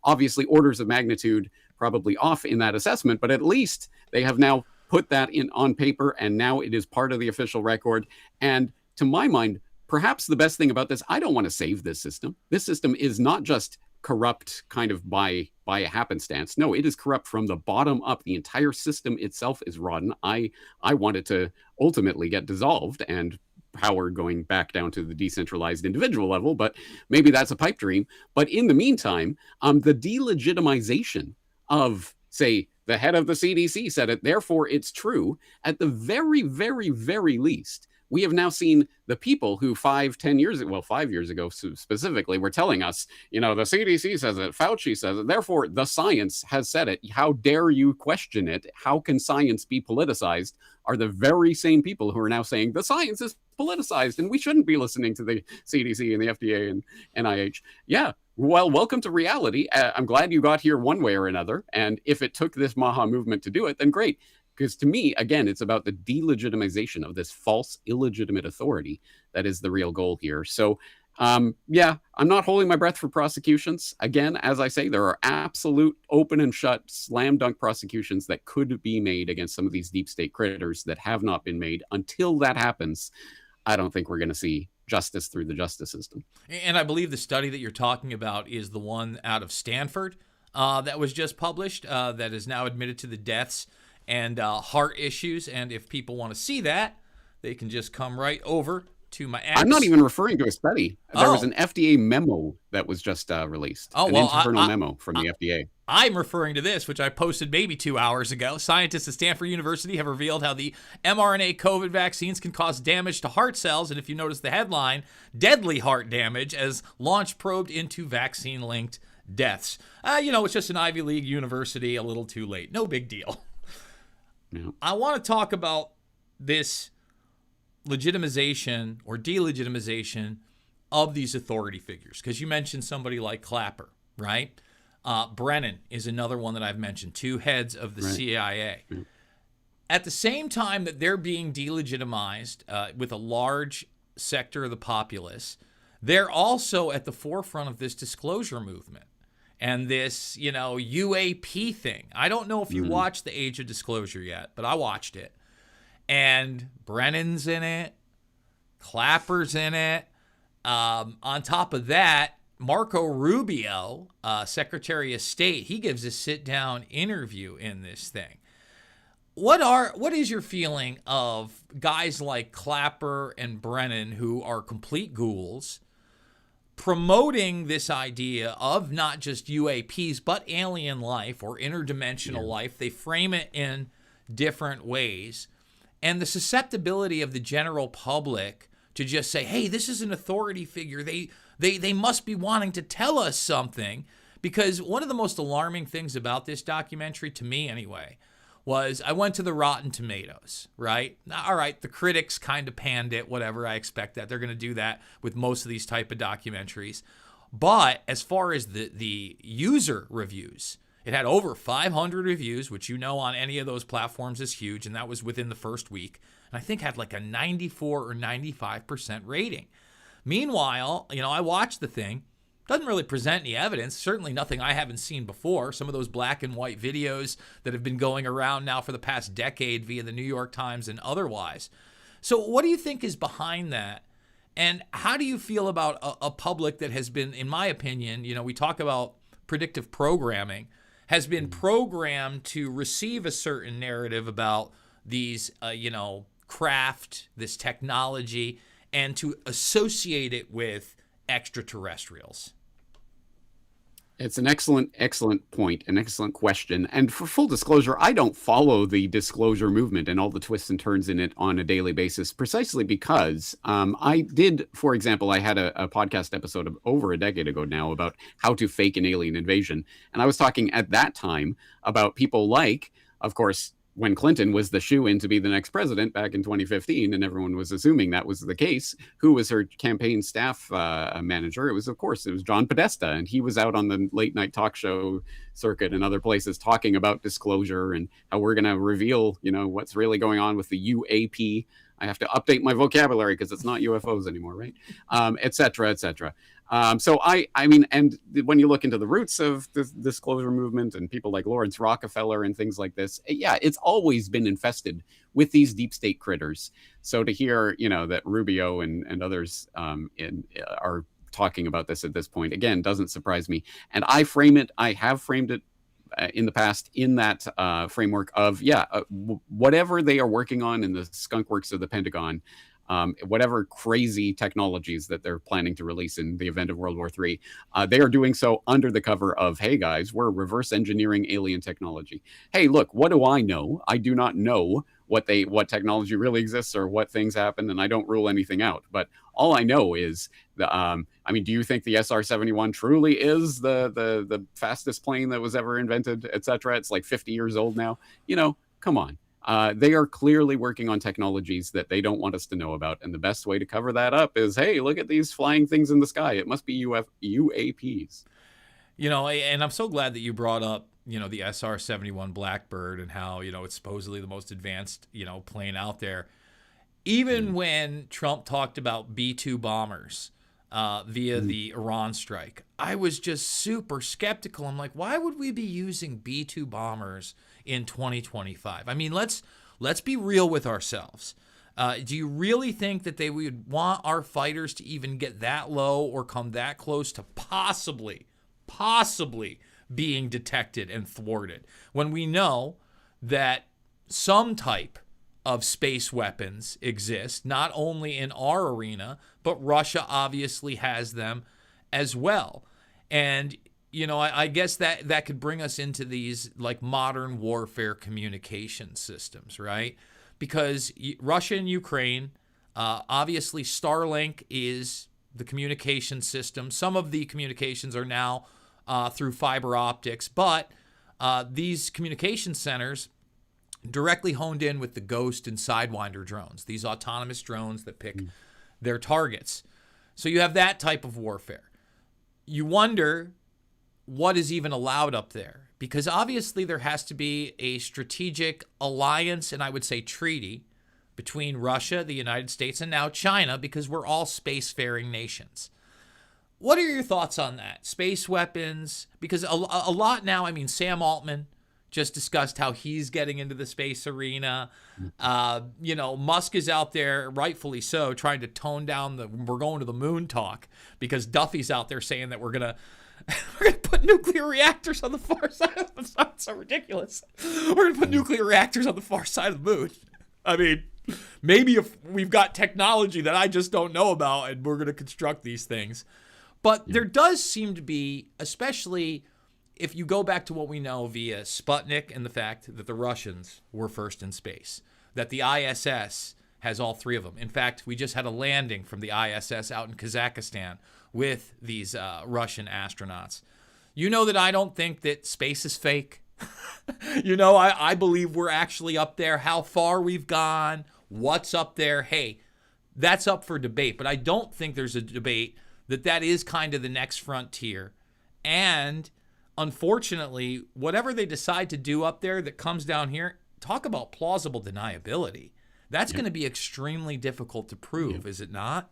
Speaker 5: obviously, orders of magnitude probably off in that assessment, but at least they have now put that on paper, and now it is part of the official record. And to my mind, perhaps the best thing about this, I don't want to save this system. This system is not just corrupt kind of by a happenstance. No, it is corrupt from the bottom up. The entire system itself is rotten. I want it to ultimately get dissolved and power going back down to the decentralized individual level, but maybe that's a pipe dream. But in the meantime, the delegitimization of, say, the head of the CDC said it, therefore it's true. At the very, very, very least, we have now seen the people who 5 years ago specifically, were telling us, the CDC says it, Fauci says it, therefore the science has said it. How dare you question it? How can science be politicized? Are the very same people who are now saying the science is politicized and we shouldn't be listening to the CDC and the FDA and NIH. Yeah, well, welcome to reality. I'm glad you got here one way or another. And if it took this Maha movement to do it, then great. Because to me, again, it's about the delegitimization of this false, illegitimate authority that is the real goal here. So, yeah, I'm not holding my breath for prosecutions. Again, as I say, there are absolute open and shut, slam dunk prosecutions that could be made against some of these deep state critters that have not been made. Until that happens, I don't think we're going to see justice through the justice system.
Speaker 4: And I believe the study that you're talking about is the one out of Stanford that was just published that is now admitted to the deaths and heart issues. And if people want to see that, they can just come right over to my X.
Speaker 5: I'm not even referring to a study. There was an FDA memo that was just released. An internal memo from the FDA.
Speaker 4: I'm referring to this, which I posted maybe 2 hours ago. Scientists at Stanford University have revealed how the mRNA COVID vaccines can cause damage to heart cells. And if you notice the headline, deadly heart damage as launch probed into vaccine-linked deaths. It's just an Ivy League university, a little too late. No big deal.
Speaker 5: Yeah.
Speaker 4: I want to talk about this legitimization or delegitimization of these authority figures, because you mentioned somebody like Clapper, right? Brennan is another one that I've mentioned, 2 heads of the CIA.
Speaker 5: Right.
Speaker 4: At the same time that they're being delegitimized with a large sector of the populace, they're also at the forefront of this disclosure movement. And this, UAP thing. I don't know if you watched The Age of Disclosure yet, but I watched it. And Brennan's in it. Clapper's in it. On top of that, Marco Rubio, Secretary of State, he gives a sit-down interview in this thing. What is your feeling of guys like Clapper and Brennan, who are complete ghouls, promoting this idea of not just UAPs, but alien life or interdimensional life? They frame it in different ways. And the susceptibility of the general public to just say, hey, this is an authority figure. They must be wanting to tell us something. Because one of the most alarming things about this documentary, to me anyway, was I went to the Rotten Tomatoes, right? All right, the critics kind of panned it, whatever. I expect that. They're going to do that with most of these type of documentaries. But as far as the user reviews, it had over 500 reviews, which on any of those platforms is huge, and that was within the first week. And I think had like a 94 or 95% rating. Meanwhile, I watched the thing. Doesn't really present any evidence, certainly nothing I haven't seen before. Some of those black and white videos that have been going around now for the past decade via the New York Times and otherwise. So what do you think is behind that? And how do you feel about a public that has been, in my opinion, we talk about predictive programming, has been programmed to receive a certain narrative about these, craft, this technology, and to associate it with extraterrestrials?
Speaker 5: It's an excellent point, an excellent question. And for full disclosure, I don't follow the disclosure movement and all the twists and turns in it on a daily basis, precisely because I did, for example, I had a podcast episode of over a decade ago now about how to fake an alien invasion. And I was talking at that time about people like, of course, when Clinton was the shoe-in to be the next president back in 2015, and everyone was assuming that was the case, who was her campaign staff manager? It was, of course, it was John Podesta, and he was out on the late night talk show circuit and other places talking about disclosure and how we're going to reveal, what's really going on with the UAP. I have to update my vocabulary because it's not UFOs anymore, right? Et cetera, et cetera. So I mean, and when you look into the roots of the disclosure movement and people like Lawrence Rockefeller and things like this, yeah, it's always been infested with these deep state critters. So to hear, that Rubio and others are talking about this at this point, again, doesn't surprise me. And I have framed it in the past in that framework of, whatever they are working on in the skunk works of the Pentagon, whatever crazy technologies that they're planning to release in the event of World War III, they are doing so under the cover of, hey guys, we're reverse engineering alien technology. Hey, look, what do I know? I do not know what technology really exists or what things happen, and I don't rule anything out. But all I know is do you think the SR-71 truly is the fastest plane that was ever invented, et cetera? It's like 50 years old now. Come on. They are clearly working on technologies that they don't want us to know about. And the best way to cover that up is, hey, look at these flying things in the sky. It must be UAPs.
Speaker 4: And I'm so glad that you brought up, the SR-71 Blackbird and how, it's supposedly the most advanced, plane out there. Even when Trump talked about B-2 bombers via the Iran strike, I was just super skeptical. I'm like, why would we be using B-2 bombers in 2025? I mean, let's be real with ourselves. Do you really think that they would want our fighters to even get that low or come that close to possibly being detected and thwarted, when we know that some type of space weapons exist, not only in our arena, but Russia obviously has them as well? And I guess that could bring us into these like modern warfare communication systems, right? Because Russia and Ukraine, obviously Starlink is the communication system. Some of the communications are now through fiber optics, but these communication centers directly honed in with the Ghost and Sidewinder drones, these autonomous drones that pick their targets. So you have that type of warfare. You wonder what is even allowed up there, because obviously there has to be a strategic alliance, and I would say treaty, between Russia, the United States, and now China, because we're all spacefaring nations. What are your thoughts on that? Space weapons, because a lot now, Sam Altman just discussed how he's getting into the space arena. Musk is out there, rightfully so, trying to tone down we're going to the moon talk, because Duffy's out there saying that we're gonna put nuclear reactors on the far side. It's so ridiculous. We're gonna put nuclear reactors on the far side of the moon. Maybe if we've got technology that I just don't know about, and we're gonna construct these things. But there does seem to be, especially if you go back to what we know via Sputnik and the fact that the Russians were first in space, that the ISS has all three of them. In fact, we just had a landing from the ISS out in Kazakhstan with these Russian astronauts. You know that I don't think that space is fake. I believe we're actually up there. How far we've gone, what's up there, hey, that's up for debate. But I don't think there's a debate that is kind of the next frontier. And unfortunately, whatever they decide to do up there that comes down here, talk about plausible deniability. That's going to be extremely difficult to prove, is it not?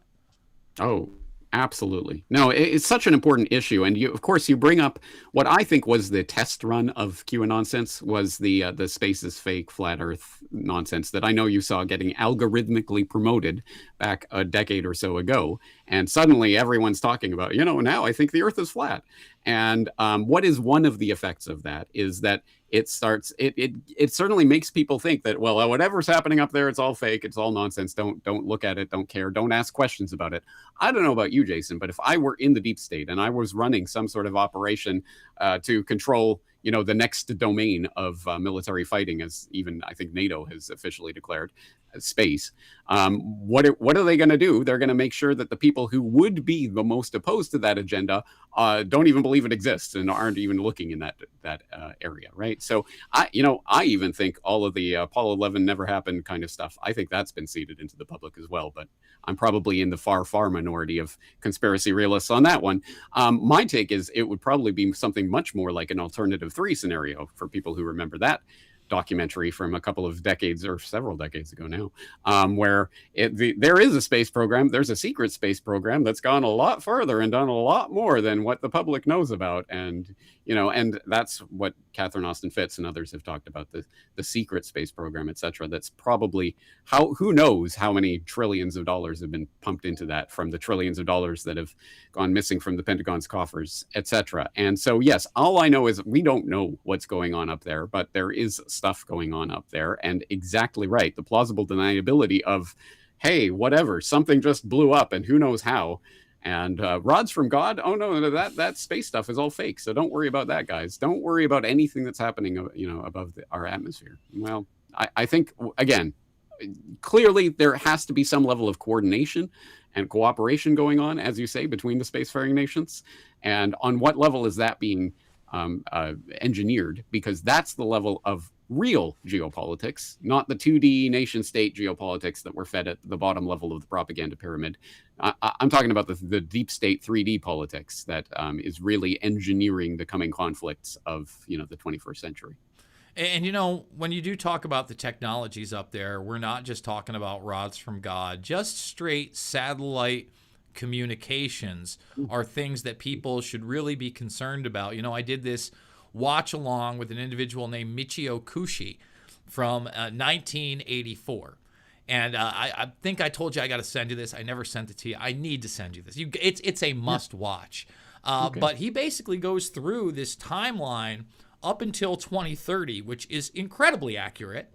Speaker 5: Oh, absolutely. No, it's such an important issue. And of course, you bring up what I think was the test run of QAnon nonsense, was the space is fake, flat Earth nonsense that I know you saw getting algorithmically promoted back a decade or so ago. And suddenly everyone's talking about, now I think the Earth is flat. And what is one of the effects of that is that it certainly makes people think that, well, whatever's happening up there, it's all fake, it's all nonsense. Don't look at it, don't care, don't ask questions about it. I don't know about you, Jason, but if I were in the deep state and I was running some sort of operation to control, the next domain of military fighting, as even I think NATO has officially declared, space. What are they going to do? They're going to make sure that the people who would be the most opposed to that agenda don't even believe it exists and aren't even looking in that area, right? So I even think all of the Apollo 11 never happened kind of stuff, I think that's been seeded into the public as well. But I'm probably in the far minority of conspiracy realists on that one. My take is it would probably be something much more like an Alternative 3 scenario for people who remember that documentary from a couple of decades or several decades ago now, where there is a space program. There's a secret space program that's gone a lot further and done a lot more than what the public knows about. And and that's what Catherine Austin Fitts and others have talked about, the secret space program, et cetera. That's probably who knows how many trillions of dollars have been pumped into that from the trillions of dollars that have gone missing from the Pentagon's coffers, et cetera. And so, yes, all I know is we don't know what's going on up there, but there is stuff going on up there. And exactly right, the plausible deniability of, hey, whatever, something just blew up and who knows how. And rods from God? Oh no, that space stuff is all fake. So don't worry about that, guys. Don't worry about anything that's happening, above our atmosphere. Well, I think again, clearly there has to be some level of coordination and cooperation going on, as you say, between the spacefaring nations. And on what level is that being engineered? Because that's the level of real geopolitics, not the 2D nation state geopolitics that we're fed at the bottom level of the propaganda pyramid. I'm talking about the deep state 3D politics that is really engineering the coming conflicts of the 21st century.
Speaker 4: And when you do talk about the technologies up there, we're not just talking about rods from God. Just straight satellite communications are things that people should really be concerned about. I did this watch along with an individual named Michio Kushi from 1984. And I think I told you I got to send you this. I never sent it to you. I need to send you this. It's a must watch. Okay. But he basically goes through this timeline up until 2030, which is incredibly accurate.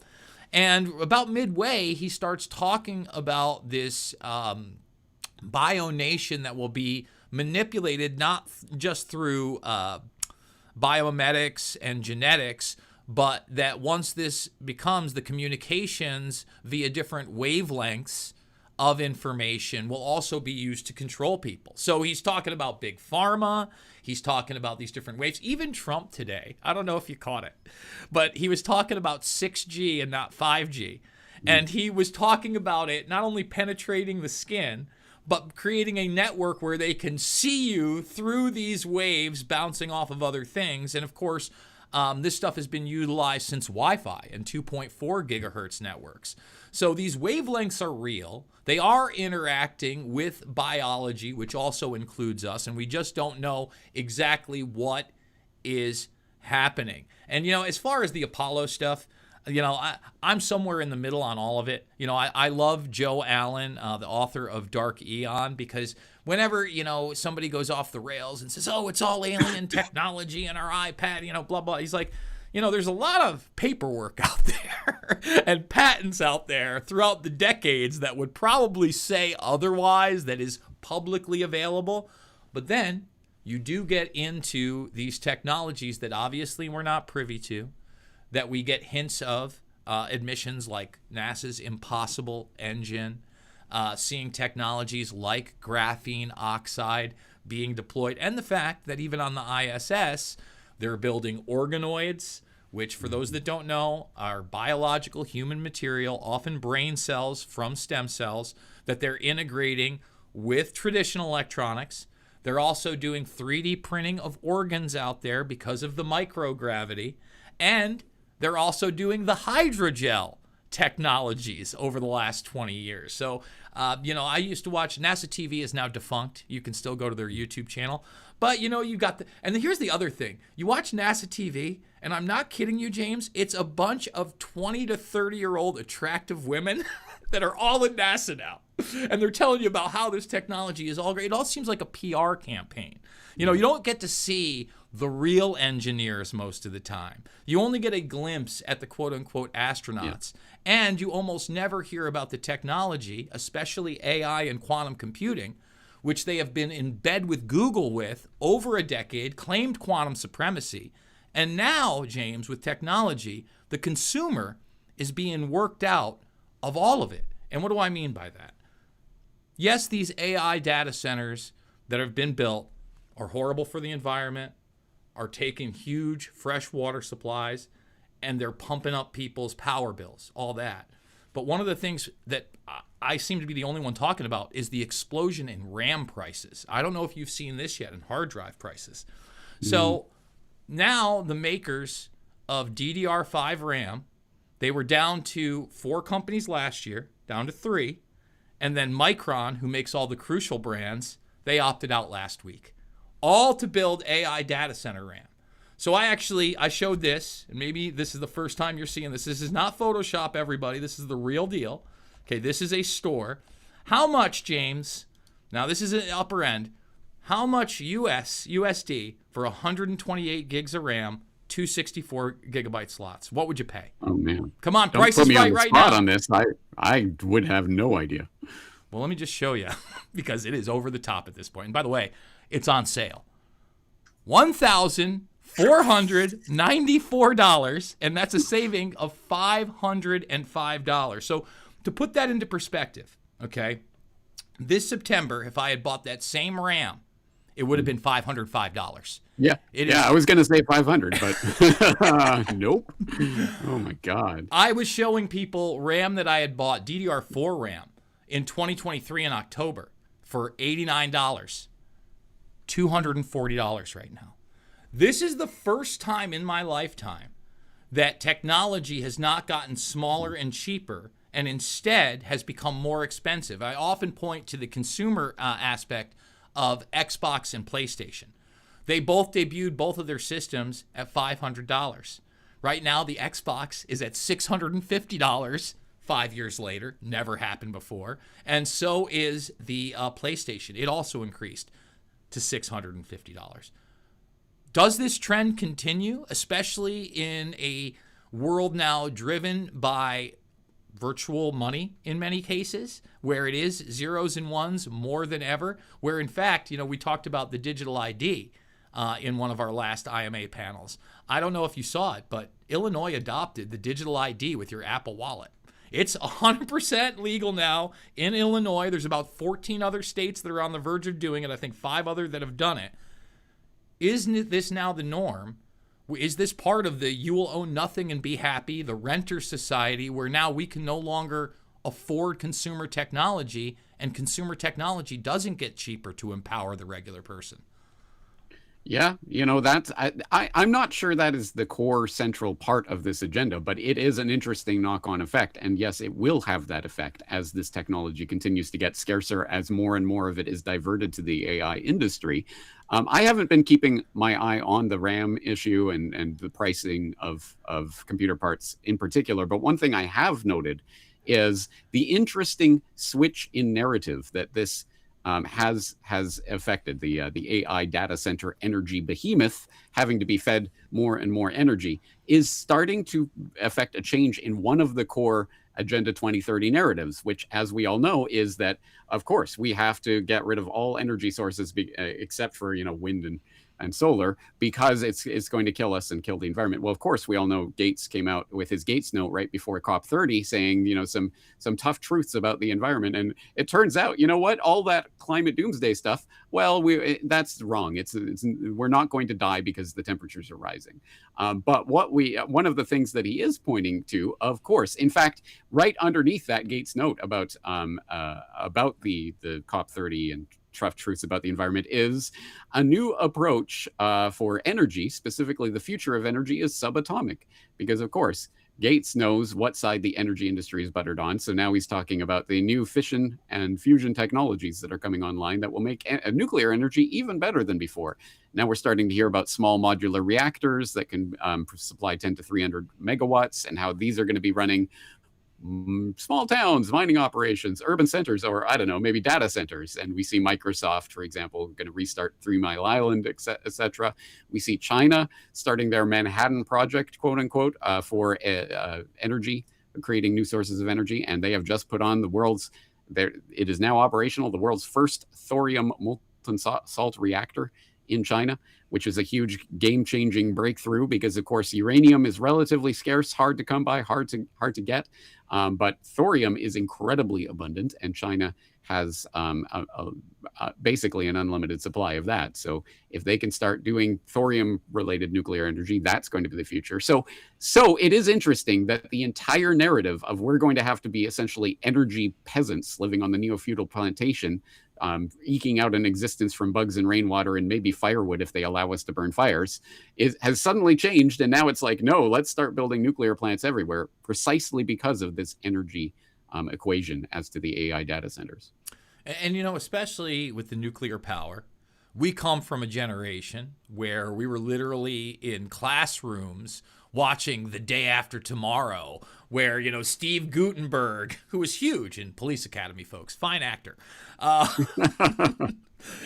Speaker 4: And about midway, he starts talking about this bionation that will be manipulated not just through biomimetics and genetics, but that once this becomes the communications via different wavelengths of information will also be used to control people. So he's talking about big pharma. He's talking about these different waves. Even Trump today, I don't know if you caught it, but he was talking about 6G and not 5G. And he was talking about it not only penetrating the skin, but creating a network where they can see you through these waves bouncing off of other things. And of course, this stuff has been utilized since Wi-Fi and 2.4 gigahertz networks. So these wavelengths are real. They are interacting with biology, which also includes us, and we just don't know exactly what is happening. And, as far as the Apollo stuff, I'm somewhere in the middle on all of it. I love Joe Allen, the author of Dark Eon, because whenever, somebody goes off the rails and says, oh, it's all alien technology and our iPad, blah, blah. He's like, there's a lot of paperwork out there and patents out there throughout the decades that would probably say otherwise, that is publicly available. But then you do get into these technologies that obviously we're not privy to, that we get hints of, admissions like NASA's Impossible engine, seeing technologies like graphene oxide being deployed, and the fact that even on the ISS, they're building organoids, which for those that don't know are biological human material, often brain cells from stem cells, that they're integrating with traditional electronics. They're also doing 3D printing of organs out there because of the microgravity, and they're also doing the hydrogel technologies over the last 20 years. So, I used to watch NASA TV is now defunct. You can still go to their YouTube channel. But, you got and here's the other thing. You watch NASA TV, and I'm not kidding you, James, it's a bunch of 20 to 30-year-old attractive women that are all in NASA now. And they're telling you about how this technology is all great. It all seems like a PR campaign. You don't get to see the real engineers most of the time. You only get a glimpse at the quote-unquote astronauts. Yeah. And you almost never hear about the technology, especially AI and quantum computing, which they have been in bed with Google with over a decade, claimed quantum supremacy. And now, James, with technology, the consumer is being worked out of all of it. And what do I mean by that? Yes, these AI data centers that have been built are horrible for the environment, are taking huge fresh water supplies, and they're pumping up people's power bills, all that. But one of the things that I seem to be the only one talking about is the explosion in RAM prices. I don't know if you've seen this yet in hard drive prices. So now the makers of DDR5 RAM, they were down to 4 companies last year, down to 3. And then Micron, who makes all the Crucial brands, they opted out last week, all to build AI data center RAM. So I showed this, and maybe this is the first time you're seeing this. This is not Photoshop, everybody. This is the real deal. Okay, this is a store. How much, James? Now this is an upper end. How much USD for 128 gigs of RAM, 264 gigabyte slots? What would you pay?
Speaker 5: Oh man!
Speaker 4: Come on,
Speaker 5: Don't
Speaker 4: Price
Speaker 5: put
Speaker 4: is
Speaker 5: me on
Speaker 4: Right
Speaker 5: the
Speaker 4: right
Speaker 5: spot
Speaker 4: now.
Speaker 5: on this. I would have no idea.
Speaker 4: Well, let me just show you because it is over the top at this point. And by the way, it's on sale. $1,494, and that's a saving of $505. So to put that into perspective, okay, this September, if I had bought that same RAM, it would have been $505.
Speaker 5: Yeah, I was gonna say 500, but nope. Oh my God!
Speaker 4: I was showing people RAM that I had bought, DDR4 RAM, in 2023 in October for $89, $240 right now. This is the first time in my lifetime that technology has not gotten smaller and cheaper and instead has become more expensive. I often point to the consumer aspect of Xbox and PlayStation. They both debuted both of their systems at $500. Right now, the Xbox is at $650 5 years later. Never happened before. And so is the PlayStation. It also increased to $650. Does this trend continue, especially in a world now driven by virtual money in many cases, where it is zeros and ones more than ever, where in fact, we talked about the digital ID in one of our last IMA panels. I don't know if you saw it, but Illinois adopted the digital ID with your Apple Wallet. It's 100% legal now in Illinois. There's about 14 other states that are on the verge of doing it. I think 5 other that have done it. Isn't this now the norm? Is this part of the you will own nothing and be happy, the renter society, where now we can no longer afford consumer technology, and consumer technology doesn't get cheaper to empower the regular person?
Speaker 5: Yeah, I'm not sure that is the core central part of this agenda, but it is an interesting knock-on effect. And yes, it will have that effect as this technology continues to get scarcer, as more and more of it is diverted to the AI industry. I haven't been keeping my eye on the RAM issue and the pricing of computer parts in particular, but one thing I have noted is the interesting switch in narrative that this has affected. The AI data center energy behemoth having to be fed more and more energy is starting to affect a change in one of the core Agenda 2030 narratives, which, as we all know, is that, of course, we have to get rid of all energy sources except for wind and solar, because it's going to kill us and kill the environment. Well, of course, we all know Gates came out with his Gates note right before COP30 saying, some tough truths about the environment. And it turns out, all that climate doomsday stuff, well, that's wrong. We're not going to die because the temperatures are rising. But one of the things that he is pointing to, of course, in fact, right underneath that Gates note about the COP30 and tough truths about the environment, is a new approach for energy. Specifically, the future of energy is subatomic, because of course Gates knows what side the energy industry is buttered on. So now he's talking about the new fission and fusion technologies that are coming online that will make nuclear energy even better than before. Now we're starting to hear about small modular reactors that can supply 10 to 300 megawatts, and how these are going to be running small towns, mining operations, urban centers, or I don't know, maybe data centers. And we see Microsoft, for example, going to restart 3 Mile Island, etc. We see China starting their Manhattan Project, quote unquote, for energy, creating new sources of energy. And they have just put on it is now operational, the world's first thorium molten salt reactor in China, which is a huge game-changing breakthrough because, of course, uranium is relatively scarce, hard to come by, hard to get. But thorium is incredibly abundant, and China has basically an unlimited supply of that. So if they can start doing thorium-related nuclear energy, that's going to be the future. So it is interesting that the entire narrative of we're going to have to be essentially energy peasants living on the neo-feudal plantation, eking out an existence from bugs and rainwater and maybe firewood if they allow us to burn fires, has suddenly changed. And now it's like, no, let's start building nuclear plants everywhere, precisely because of this energy equation as to the AI data centers.
Speaker 4: And, you know, especially with the nuclear power, we come from a generation where we were literally in classrooms watching The Day After Tomorrow, where, you know, Steve Guttenberg, who was huge in Police Academy, folks, fine actor,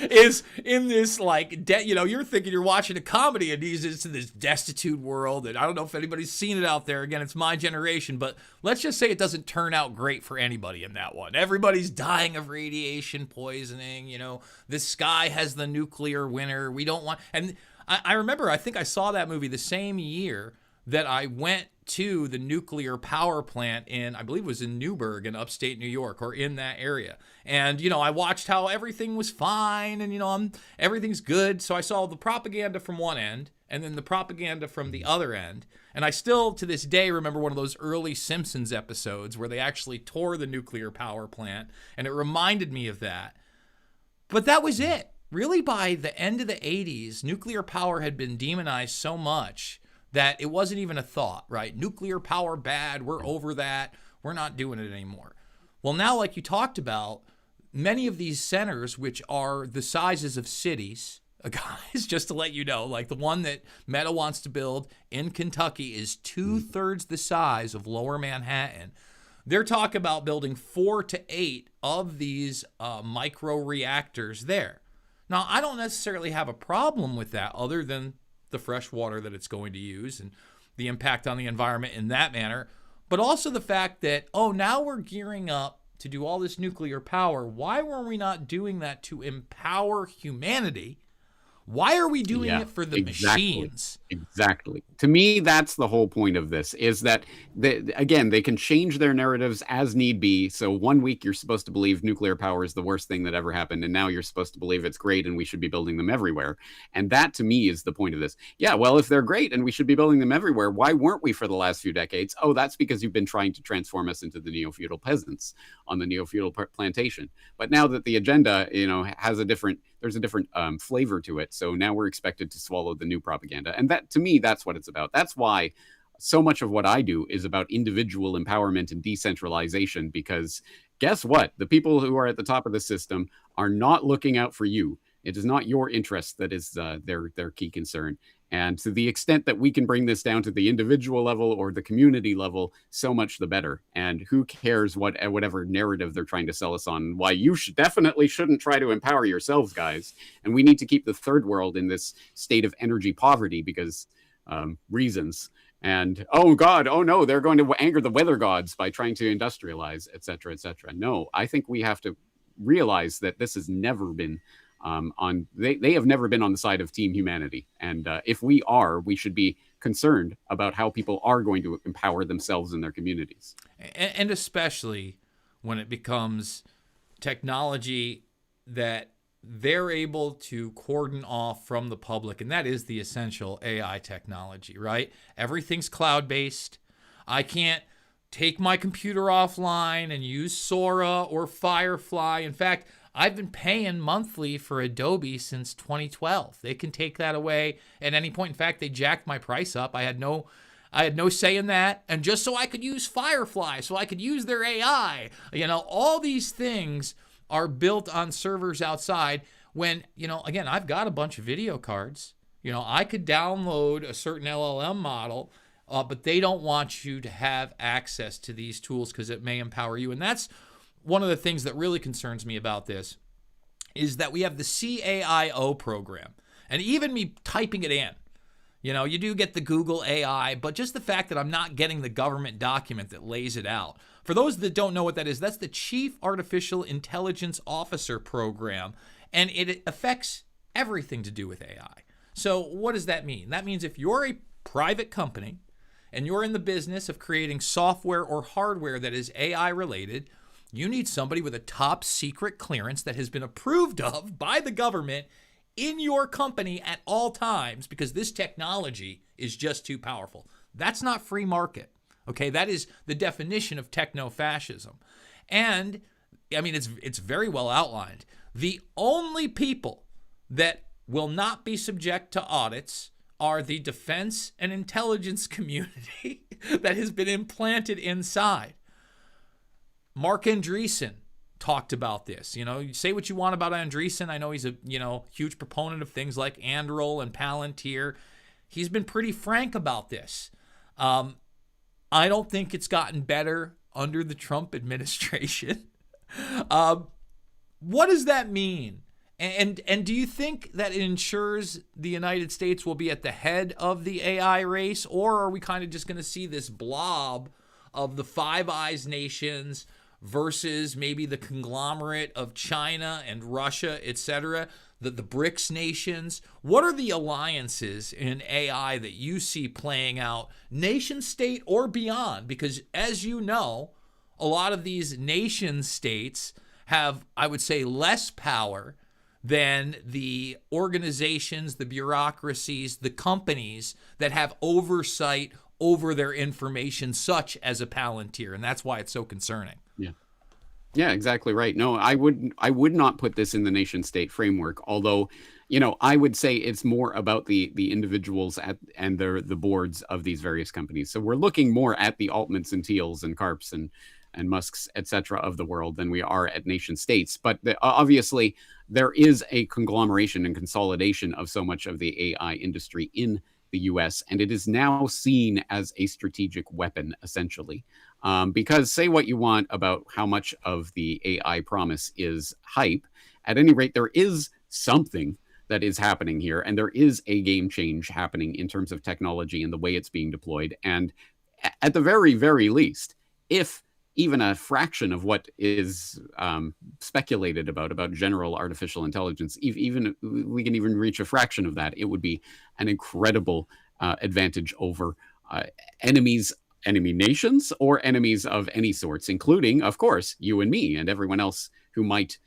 Speaker 4: is in this, like, you know, you're thinking you're watching a comedy, and he's just in this destitute world, and I don't know if anybody's seen it out there. Again, it's my generation, but let's just say it doesn't turn out great for anybody in that one. Everybody's dying of radiation poisoning, you know, the sky has the nuclear winter. We don't want, and I remember, I think I saw that movie the same year that I went to the nuclear power plant in, I believe it was in Newburgh in upstate New York, or in that area. And, you know, I watched how everything was fine and, you know, everything's good. So I saw the propaganda from one end and then the propaganda from the other end. And I still, to this day, remember one of those early Simpsons episodes where they actually tore the nuclear power plant. And it reminded me of that. But that was it. Really, by the end of the 80s, nuclear power had been demonized so much that it wasn't even a thought, right? Nuclear power bad, we're over that, we're not doing it anymore. Well, now, like you talked about, many of these centers, which are the sizes of cities, guys, just to let you know, like the one that Meta wants to build in Kentucky is 2/3 the size of Lower Manhattan. They're talking about building 4 to 8 of these micro reactors there. Now, I don't necessarily have a problem with that, other than the fresh water that it's going to use and the impact on the environment in that manner, but also the fact that, oh, now we're gearing up to do all this nuclear power. Why were we not doing that to empower humanity? Why are we doing it for the machines?
Speaker 5: Exactly. To me, that's the whole point of this, is that, again, they can change their narratives as need be. So one week you're supposed to believe nuclear power is the worst thing that ever happened, and now you're supposed to believe it's great and we should be building them everywhere. And that, to me, is the point of this. Yeah, well, if they're great and we should be building them everywhere, why weren't we for the last few decades? Oh, that's because you've been trying to transform us into the neo-feudal peasants on the neo-feudal plantation. But now that the agenda, you know, has there's a different flavor to it. So now we're expected to swallow the new propaganda. And that, to me, that's what it's about. That's why so much of what I do is about individual empowerment and decentralization, because guess what? The people who are at the top of the system are not looking out for you. It is not your interest that is their key concern. And to the extent that we can bring this down to the individual level or the community level, so much the better. And who cares whatever narrative they're trying to sell us on? Why you definitely shouldn't try to empower yourselves, guys. And we need to keep the third world in this state of energy poverty because reasons. And oh God, oh no, they're going to anger the weather gods by trying to industrialize, et cetera, et cetera. No, I think we have to realize that this has never been they have never been on the side of Team Humanity. And if we are, we should be concerned about how people are going to empower themselves and their communities.
Speaker 4: And especially when it becomes technology that they're able to cordon off from the public, and that is the essential AI technology, right? Everything's cloud-based. I can't take my computer offline and use Sora or Firefly. In fact, I've been paying monthly for Adobe since 2012. They can take that away at any point. In fact, they jacked my price up. I had no say in that. And just so I could use Firefly, so I could use their AI, you know, all these things are built on servers outside when, you know, again, I've got a bunch of video cards. You know, I could download a certain LLM model, but they don't want you to have access to these tools because it may empower you. And that's one of the things that really concerns me about this, is that we have the CAIO program. And even me typing it in, you know, you do get the Google AI, but just the fact that I'm not getting the government document that lays it out. For those that don't know what that is, that's the Chief Artificial Intelligence Officer program. And it affects everything to do with AI. So what does that mean? That means if you're a private company and you're in the business of creating software or hardware that is AI related, you need somebody with a top secret clearance that has been approved of by the government in your company at all times, because this technology is just too powerful. That's not free market. Okay, that is the definition of techno-fascism. And I mean, it's very well outlined. The only people that will not be subject to audits are the defense and intelligence community that has been implanted inside. Mark Andreessen talked about this. You say what you want about Andreessen. I know he's a huge proponent of things like Anduril and Palantir. He's been pretty frank about this. I don't think it's gotten better under the Trump administration. What does that mean? And do you think that it ensures the United States will be at the head of the AI race, or are we kind of just going to see this blob of the Five Eyes nations versus maybe the conglomerate of China and Russia, etc., the BRICS nations? What are the alliances in AI that you see playing out, nation state or beyond? Because as you know, a lot of these nation states have, I would say, less power than the organizations, the bureaucracies, the companies that have oversight over their information, such as a Palantir. And that's why it's so concerning.
Speaker 5: Yeah, exactly right. No, I would not put this in the nation state framework, although, I would say it's more about the individuals and the boards of these various companies. So we're looking more at the Altmans and Thiels and Karps and Musks, et cetera, of the world than we are at nation states. But obviously, there is a conglomeration and consolidation of so much of the AI industry in the US, and it is now seen as a strategic weapon, essentially. Because say what you want about how much of the AI promise is hype, at any rate, there is something that is happening here, and there is a game change happening in terms of technology and the way it's being deployed. And at the very, very least, if even a fraction of what is speculated about general artificial intelligence, even we can even reach a fraction of that, it would be an incredible advantage over enemy nations or enemies of any sorts, including, of course, you and me and everyone else who might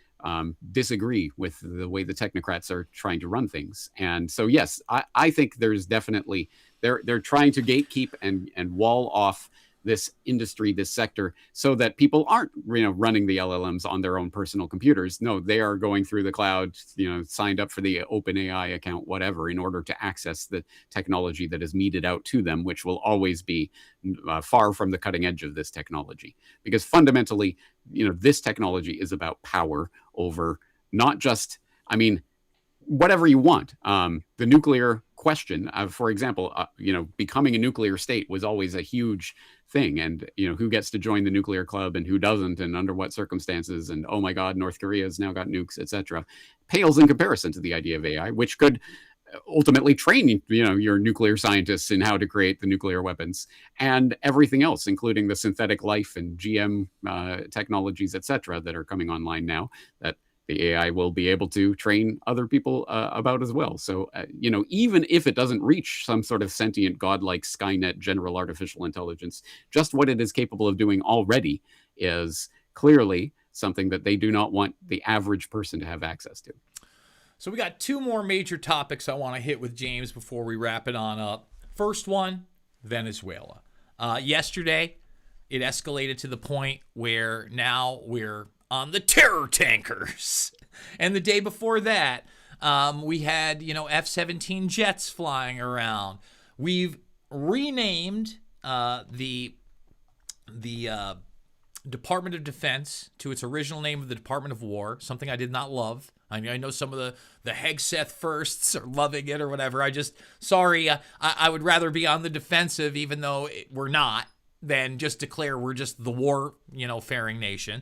Speaker 5: disagree with the way the technocrats are trying to run things. And so, yes, I think there's definitely, they're trying to gatekeep and wall off this industry, this sector, so that people aren't, running the LLMs on their own personal computers. No, they are going through the cloud, signed up for the OpenAI account, whatever, in order to access the technology that is meted out to them, which will always be far from the cutting edge of this technology. Because fundamentally, this technology is about power over not just, whatever you want. The nuclear question, for example, becoming a nuclear state was always a huge thing. And, who gets to join the nuclear club and who doesn't, and under what circumstances, and oh my God, North Korea has now got nukes, etc., pales in comparison to the idea of AI, which could ultimately train, your nuclear scientists in how to create the nuclear weapons and everything else, including the synthetic life and GM technologies, etc., that are coming online now that the AI will be able to train other people about as well. So, even if it doesn't reach some sort of sentient, godlike Skynet general artificial intelligence, just what it is capable of doing already is clearly something that they do not want the average person to have access to.
Speaker 4: So we got two more major topics I want to hit with James before we wrap it on up. First one, Venezuela. Yesterday, it escalated to the point where now we're on the terror tankers. And the day before that, we had, F-17 jets flying around. We've renamed the Department of Defense to its original name of the Department of War, something I did not love. I know some of the Hegseth firsts are loving it or whatever. I would rather be on the defensive, even though we're not, than just declare we're just the war, faring nation.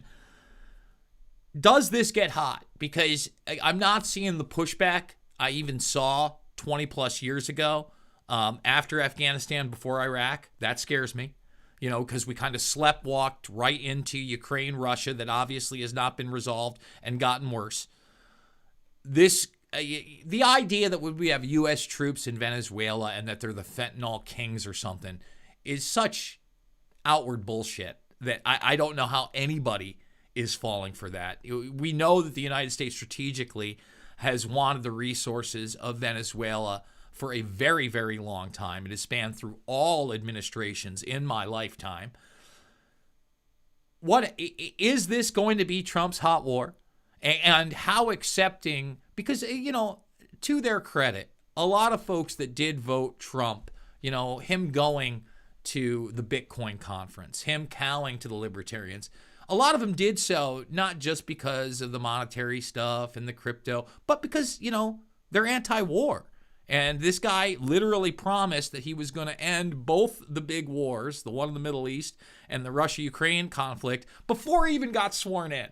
Speaker 4: Does this get hot? Because I'm not seeing the pushback I even saw 20 plus years ago after Afghanistan, before Iraq. That scares me, because we kind of sleptwalked right into Ukraine, Russia, that obviously has not been resolved and gotten worse. This, the idea that we have U.S. troops in Venezuela and that they're the fentanyl kings or something is such outward bullshit that I don't know how anybody is falling for that. We know that the United States strategically has wanted the resources of Venezuela for a very, very long time. It has spanned through all administrations in my lifetime. What is this going to be Trump's hot war? And how accepting, because, to their credit, a lot of folks that did vote Trump, him going to the Bitcoin conference, him cowing to the libertarians, a lot of them did so not just because of the monetary stuff and the crypto, but because, they're anti-war. And this guy literally promised that he was going to end both the big wars, the one in the Middle East and the Russia-Ukraine conflict, before he even got sworn in.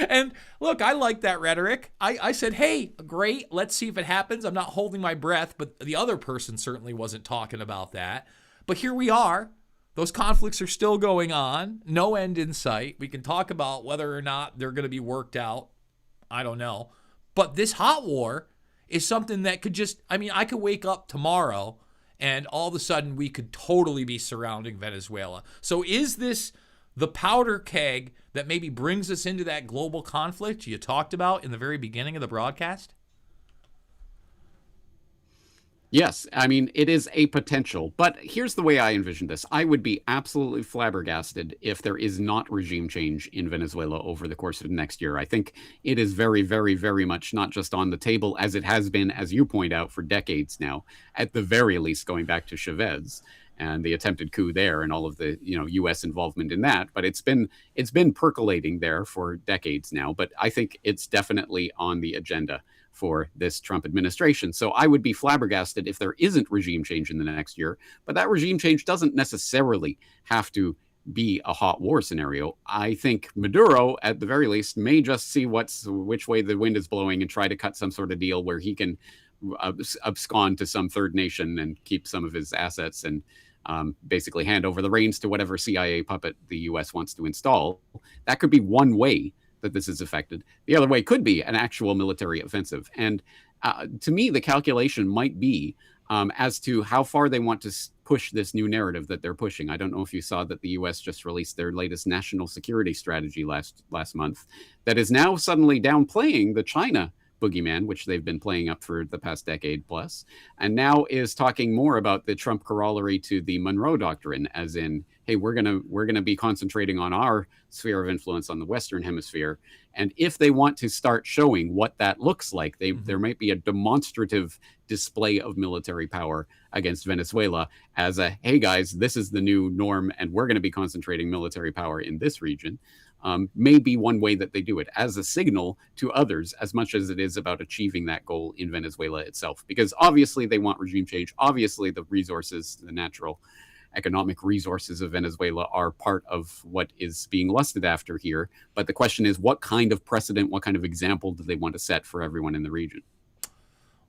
Speaker 4: And look, I like that rhetoric. I said, hey, great, let's see if it happens. I'm not holding my breath, but the other person certainly wasn't talking about that. But here we are. Those conflicts are still going on. No end in sight. We can talk about whether or not they're going to be worked out. I don't know. But this hot war is something that could I could wake up tomorrow and all of a sudden we could totally be surrounding Venezuela. So is this the powder keg that maybe brings us into that global conflict you talked about in the very beginning of the broadcast?
Speaker 5: Yes, it is a potential, but here's the way I envision this. I would be absolutely flabbergasted if there is not regime change in Venezuela over the course of the next year. I think it is very, very, very much not just on the table as it has been, as you point out, for decades now, at the very least going back to Chavez and the attempted coup there and all of the U.S. involvement in that. But it's been percolating there for decades now. But I think it's definitely on the agenda for this Trump administration. So I would be flabbergasted if there isn't regime change in the next year. But that regime change doesn't necessarily have to be a hot war scenario. I think Maduro, at the very least, may just see which way the wind is blowing and try to cut some sort of deal where he can abscond to some third nation and keep some of his assets and basically hand over the reins to whatever CIA puppet the U.S. wants to install. That could be one way that this is affected. The other way could be an actual military offensive. And to me, the calculation might be as to how far they want to push this new narrative that they're pushing. I don't know if you saw that the U.S. just released their latest national security strategy last month that is now suddenly downplaying the China boogeyman, which they've been playing up for the past decade plus, and now is talking more about the Trump corollary to the Monroe Doctrine, as in, hey, we're gonna be concentrating on our sphere of influence on the Western Hemisphere. And if they want to start showing what that looks like, there might be a demonstrative display of military power against Venezuela as a, hey guys, this is the new norm, and we're going to be concentrating military power in this region. May be one way that they do it as a signal to others, as much as it is about achieving that goal in Venezuela itself. Because obviously they want regime change. Obviously the resources, the natural economic resources of Venezuela are part of what is being lusted after here. But the question is, what kind of precedent, what kind of example do they want to set for everyone in the region?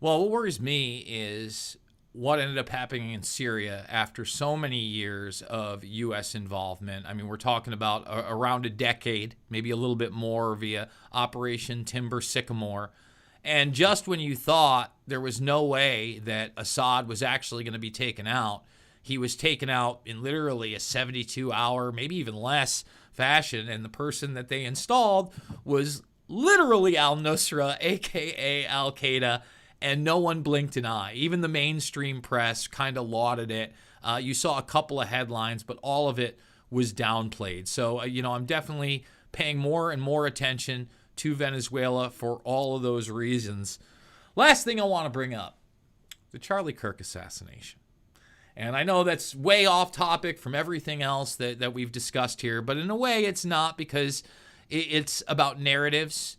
Speaker 4: Well, what worries me is what ended up happening in Syria after so many years of U.S. involvement. I mean, we're talking about around a decade, maybe a little bit more via Operation Timber Sycamore. And just when you thought there was no way that Assad was actually going to be taken out, he was taken out in literally a 72-hour, maybe even less fashion. And the person that they installed was literally al-Nusra, a.k.a. Al-Qaeda. And no one blinked an eye. Even the mainstream press kind of lauded it. You saw a couple of headlines, but all of it was downplayed. So, I'm definitely paying more and more attention to Venezuela for all of those reasons. Last thing I want to bring up, the Charlie Kirk assassination. And I know that's way off topic from everything else that we've discussed here, but in a way it's not, because it's about narratives.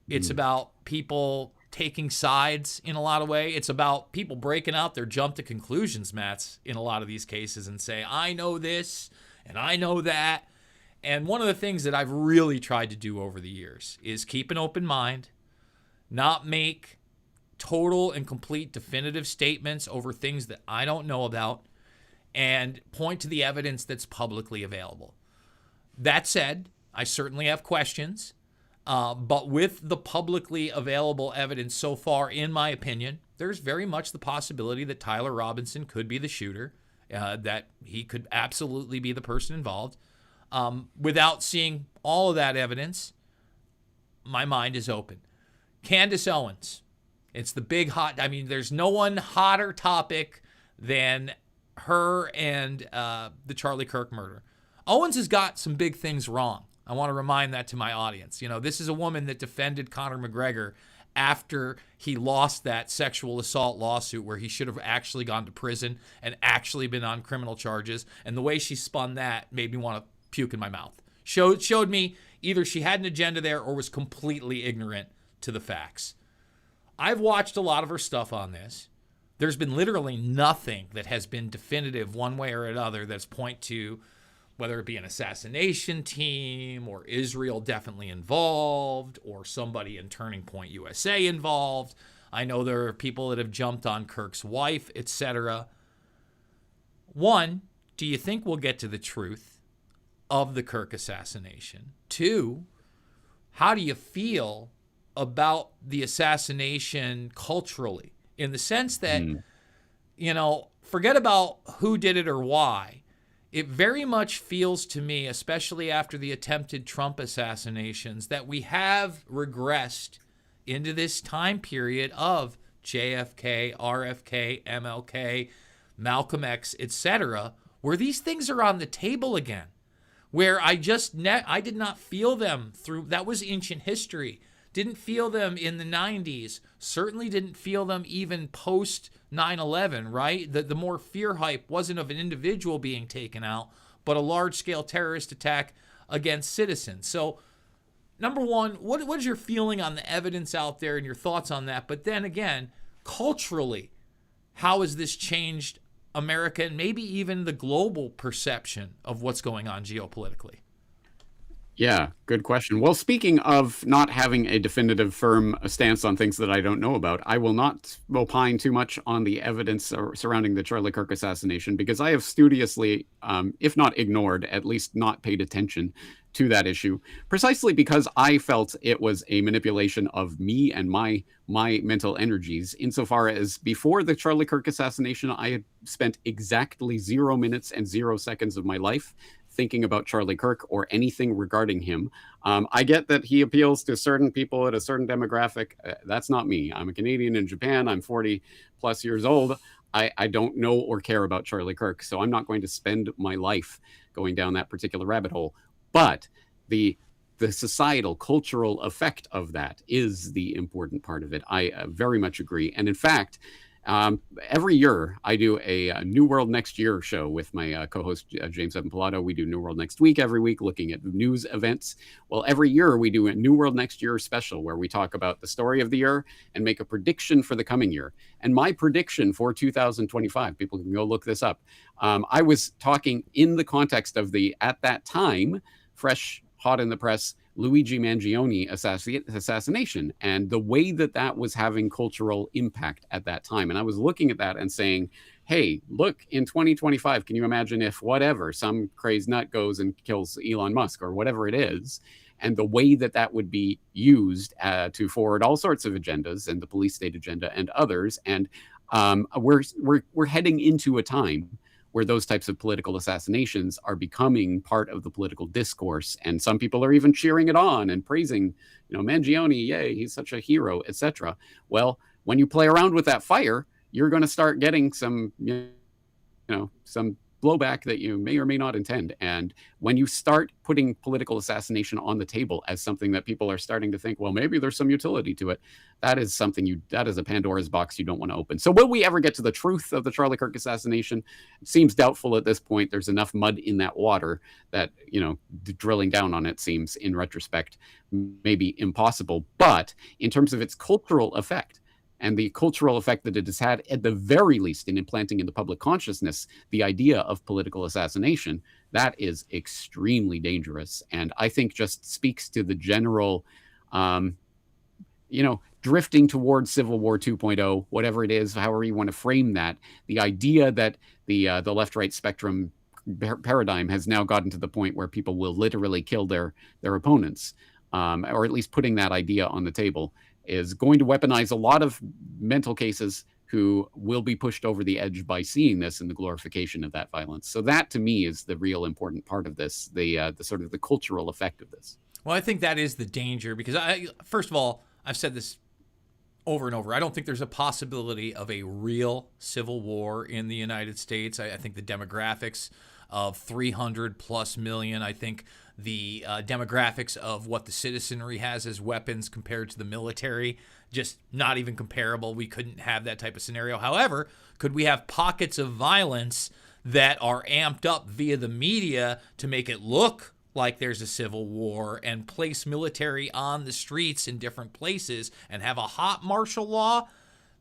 Speaker 4: It's about people taking sides in a lot of ways. It's about people breaking out their jump to conclusions mats in a lot of these cases and say, I know this and I know that. And one of the things that I've really tried to do over the years is keep an open mind, not make total and complete definitive statements over things that I don't know about, and point to the evidence that's publicly available. That said, I certainly have questions. But with the publicly available evidence so far, in my opinion, there's very much the possibility that Tyler Robinson could be the shooter, that he could absolutely be the person involved. Without seeing all of that evidence, my mind is open. Candace Owens. It's the big hot. I mean, there's no one hotter topic than her and the Charlie Kirk murder. Owens has got some big things wrong. I want to remind that to my audience. You know, this is a woman that defended Conor McGregor after he lost that sexual assault lawsuit where he should have actually gone to prison and actually been on criminal charges. And the way she spun that made me want to puke in my mouth. Showed me either she had an agenda there or was completely ignorant to the facts. I've watched a lot of her stuff on this. There's been literally nothing that has been definitive one way or another that's point to whether it be an assassination team or Israel definitely involved or somebody in Turning Point USA involved. I know there are people that have jumped on Kirk's wife, etc. One, do you think we'll get to the truth of the Kirk assassination? Two, how do you feel about the assassination culturally? In the sense that, you know, forget about who did it or why. It very much feels to me, especially after the attempted Trump assassinations, that we have regressed into this time period of JFK, RFK, MLK, Malcolm X, etc., where these things are on the table again, where I did not feel them through. That was ancient history. Didn't feel them in the 90s. Certainly didn't feel them even post 9/11, right? The more fear hype wasn't of an individual being taken out, but a large-scale terrorist attack against citizens. So, number one, what is your feeling on the evidence out there and your thoughts on that? But then again, culturally, how has this changed America and maybe even the global perception of what's going on geopolitically?
Speaker 5: Yeah, good question. Well, speaking of not having a definitive, firm stance on things that I don't know about, I will not opine too much on the evidence surrounding the Charlie Kirk assassination because I have studiously, if not ignored, at least not paid attention to that issue, precisely because I felt it was a manipulation of me and my mental energies, insofar as before the Charlie Kirk assassination, I had spent exactly 0 minutes and 0 seconds of my life thinking about Charlie Kirk or anything regarding him. I get that he appeals to certain people at a certain demographic. That's not me. I'm a Canadian in Japan. I'm 40 plus years old. I don't know or care about Charlie Kirk, so I'm not going to spend my life going down that particular rabbit hole. But the societal, cultural effect of that is the important part of it. I very much agree. And in fact, every year I do a New World Next Year show with my co-host James Evan Pilato. We do New World Next Week every week, looking at news events. Well, every year we do a New World Next Year special where we talk about the story of the year and make a prediction for the coming year. And my prediction for 2025, people can go look this up. I was talking in the context of the, at that time, fresh, hot in the press, Luigi Mangione assassination and the way that that was having cultural impact at that time. And I was looking at that and saying, hey, look, in 2025, can you imagine if whatever, some crazed nut goes and kills Elon Musk or whatever it is, and the way that that would be used to forward all sorts of agendas and the police state agenda and others. And we're heading into a time where those types of political assassinations are becoming part of the political discourse. And some people are even cheering it on and praising, Mangione, yay, he's such a hero, etc. Well, when you play around with that fire, you're going to start getting some, some blowback that you may or may not intend. And when you start putting political assassination on the table as something that people are starting to think, well, maybe there's some utility to it, that is something that is a Pandora's box you don't want to open. So will we ever get to the truth of the Charlie Kirk assassination? It seems doubtful at this point. There's enough mud in that water that, drilling down on it seems, in retrospect, maybe impossible. But in terms of its cultural effect, and the cultural effect that it has had, at the very least, in implanting in the public consciousness the idea of political assassination, that is extremely dangerous. And I think just speaks to the general, drifting towards Civil War 2.0, whatever it is, however you want to frame that. The idea that the left-right spectrum paradigm has now gotten to the point where people will literally kill their opponents. or at least putting that idea on the table, is going to weaponize a lot of mental cases who will be pushed over the edge by seeing this and the glorification of that violence. So that, to me, is the real important part of this, the sort of the cultural effect of this.
Speaker 4: Well, I think that is the danger, because first of all, I've said this over and over. I don't think there's a possibility of a real civil war in the United States. I think the demographics of 300 plus million, I think the demographics of what the citizenry has as weapons compared to the military, just not even comparable. We couldn't have that type of scenario. However, could we have pockets of violence that are amped up via the media to make it look like there's a civil war and place military on the streets in different places and have a hot martial law?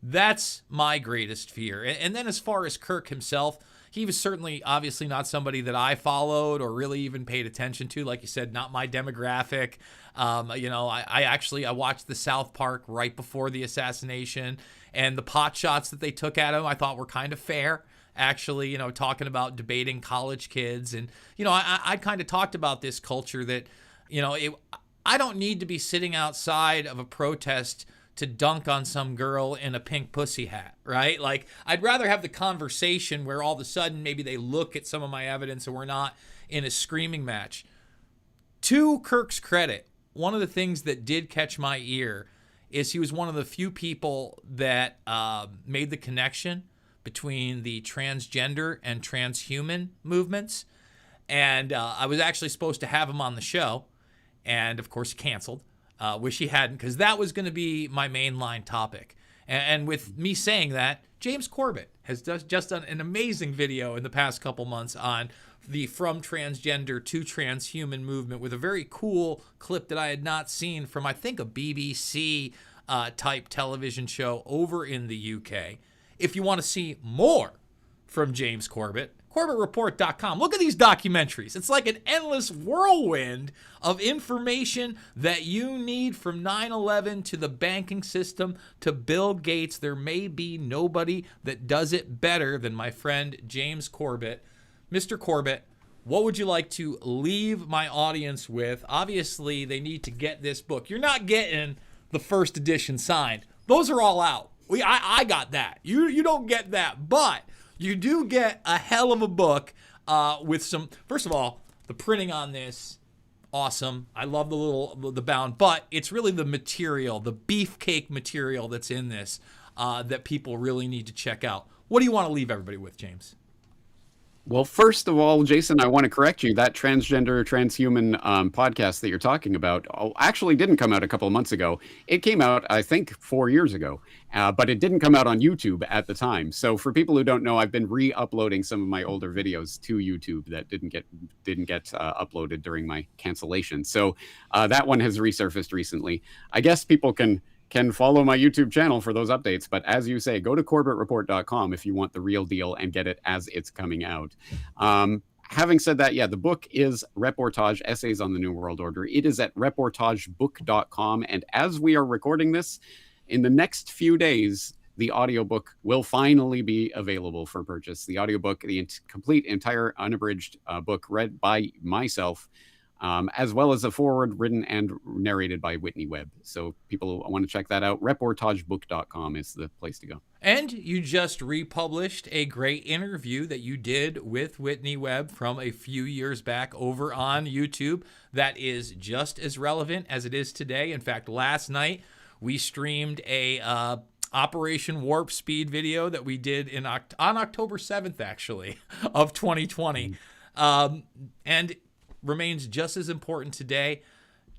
Speaker 4: That's my greatest fear. And then as far as Kirk himself, he was certainly obviously not somebody that I followed or really even paid attention to. Like you said, not my demographic. I watched the South Park right before the assassination, and the pot shots that they took at him I thought were kind of fair. Actually, talking about debating college kids. And, I kind of talked about this culture that, I don't need to be sitting outside of a protest to dunk on some girl in a pink pussy hat, right? Like, I'd rather have the conversation where all of a sudden maybe they look at some of my evidence and we're not in a screaming match. To Kirk's credit, one of the things that did catch my ear is he was one of the few people that made the connection between the transgender and transhuman movements. And I was actually supposed to have him on the show, and of course canceled. Wish he hadn't, because that was going to be my mainline topic. And with me saying that, James Corbett has just done an amazing video in the past couple months on the From Transgender to Transhuman movement, with a very cool clip that I had not seen from, I think, a BBC type television show over in the UK. If you want to see more from James Corbett, CorbettReport.com. Look at these documentaries. It's like an endless whirlwind of information that you need, from 9/11 to the banking system to Bill Gates. There may be nobody that does it better than my friend James Corbett. Mr. Corbett, what would you like to leave my audience with? Obviously, they need to get this book. You're not getting the first edition signed. Those are all out. I got that. You don't get that, but you do get a hell of a book with some. First of all, the printing on this, awesome. I love the bound, but it's really the material, the beefcake material that's in this that people really need to check out. What do you want to leave everybody with, James?
Speaker 5: Well, first of all, Jason, I want to correct you. That transgender, transhuman podcast that you're talking about actually didn't come out a couple of months ago. It came out, I think, 4 years ago, but it didn't come out on YouTube at the time. So for people who don't know, I've been re-uploading some of my older videos to YouTube that didn't get uploaded during my cancellation. So that one has resurfaced recently. I guess people can follow my YouTube channel for those updates. But as you say, go to CorbettReport.com if you want the real deal and get it as it's coming out. Having said that, yeah, the book is Reportage, Essays on the New World Order. It is at reportagebook.com. And as we are recording this, in the next few days, the audiobook will finally be available for purchase. The audiobook, the complete, entire, unabridged book read by myself, as well as a foreword written and narrated by Whitney Webb. So people want to check that out. Reportagebook.com is the place to go.
Speaker 4: And you just republished a great interview that you did with Whitney Webb from a few years back over on YouTube that is just as relevant as it is today. In fact, last night we streamed a Operation Warp Speed video that we did on October 7th, actually, of 2020. And remains just as important today.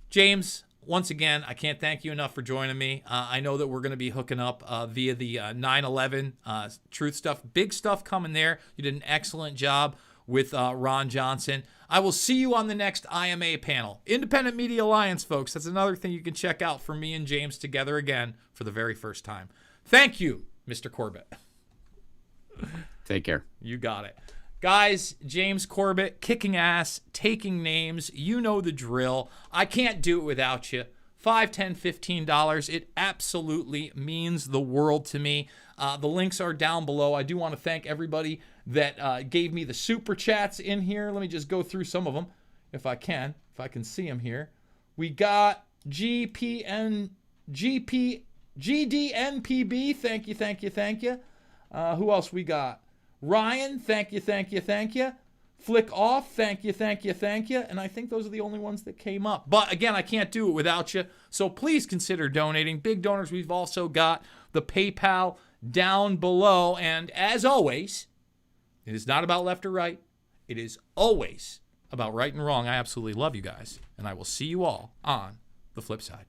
Speaker 4: James, once again, I can't thank you enough for joining me. I know that we're going to be hooking up via the 9/11 truth stuff. Big stuff coming there. You did an excellent job with Ron Johnson. I will see you on the next IMA panel. Independent Media Alliance, folks. That's another thing you can check out for me and James together again for the very first time. Thank you, Mr. Corbett.
Speaker 5: Take care.
Speaker 4: You got it. Guys, James Corbett, kicking ass, taking names. You know the drill. I can't do it without you. $5, $10, $15. It absolutely means the world to me. The links are down below. I do want to thank everybody that gave me the super chats in here. Let me just go through some of them if I can see them here. We got GDNPB, thank you. Who else we got? Ryan, thank you. Flick Off, thank you. And I think those are the only ones that came up. But again, I can't do it without you. So please consider donating. Big donors, we've also got the PayPal down below. And as always, it is not about left or right. It is always about right and wrong. I absolutely love you guys. And I will see you all on the flip side.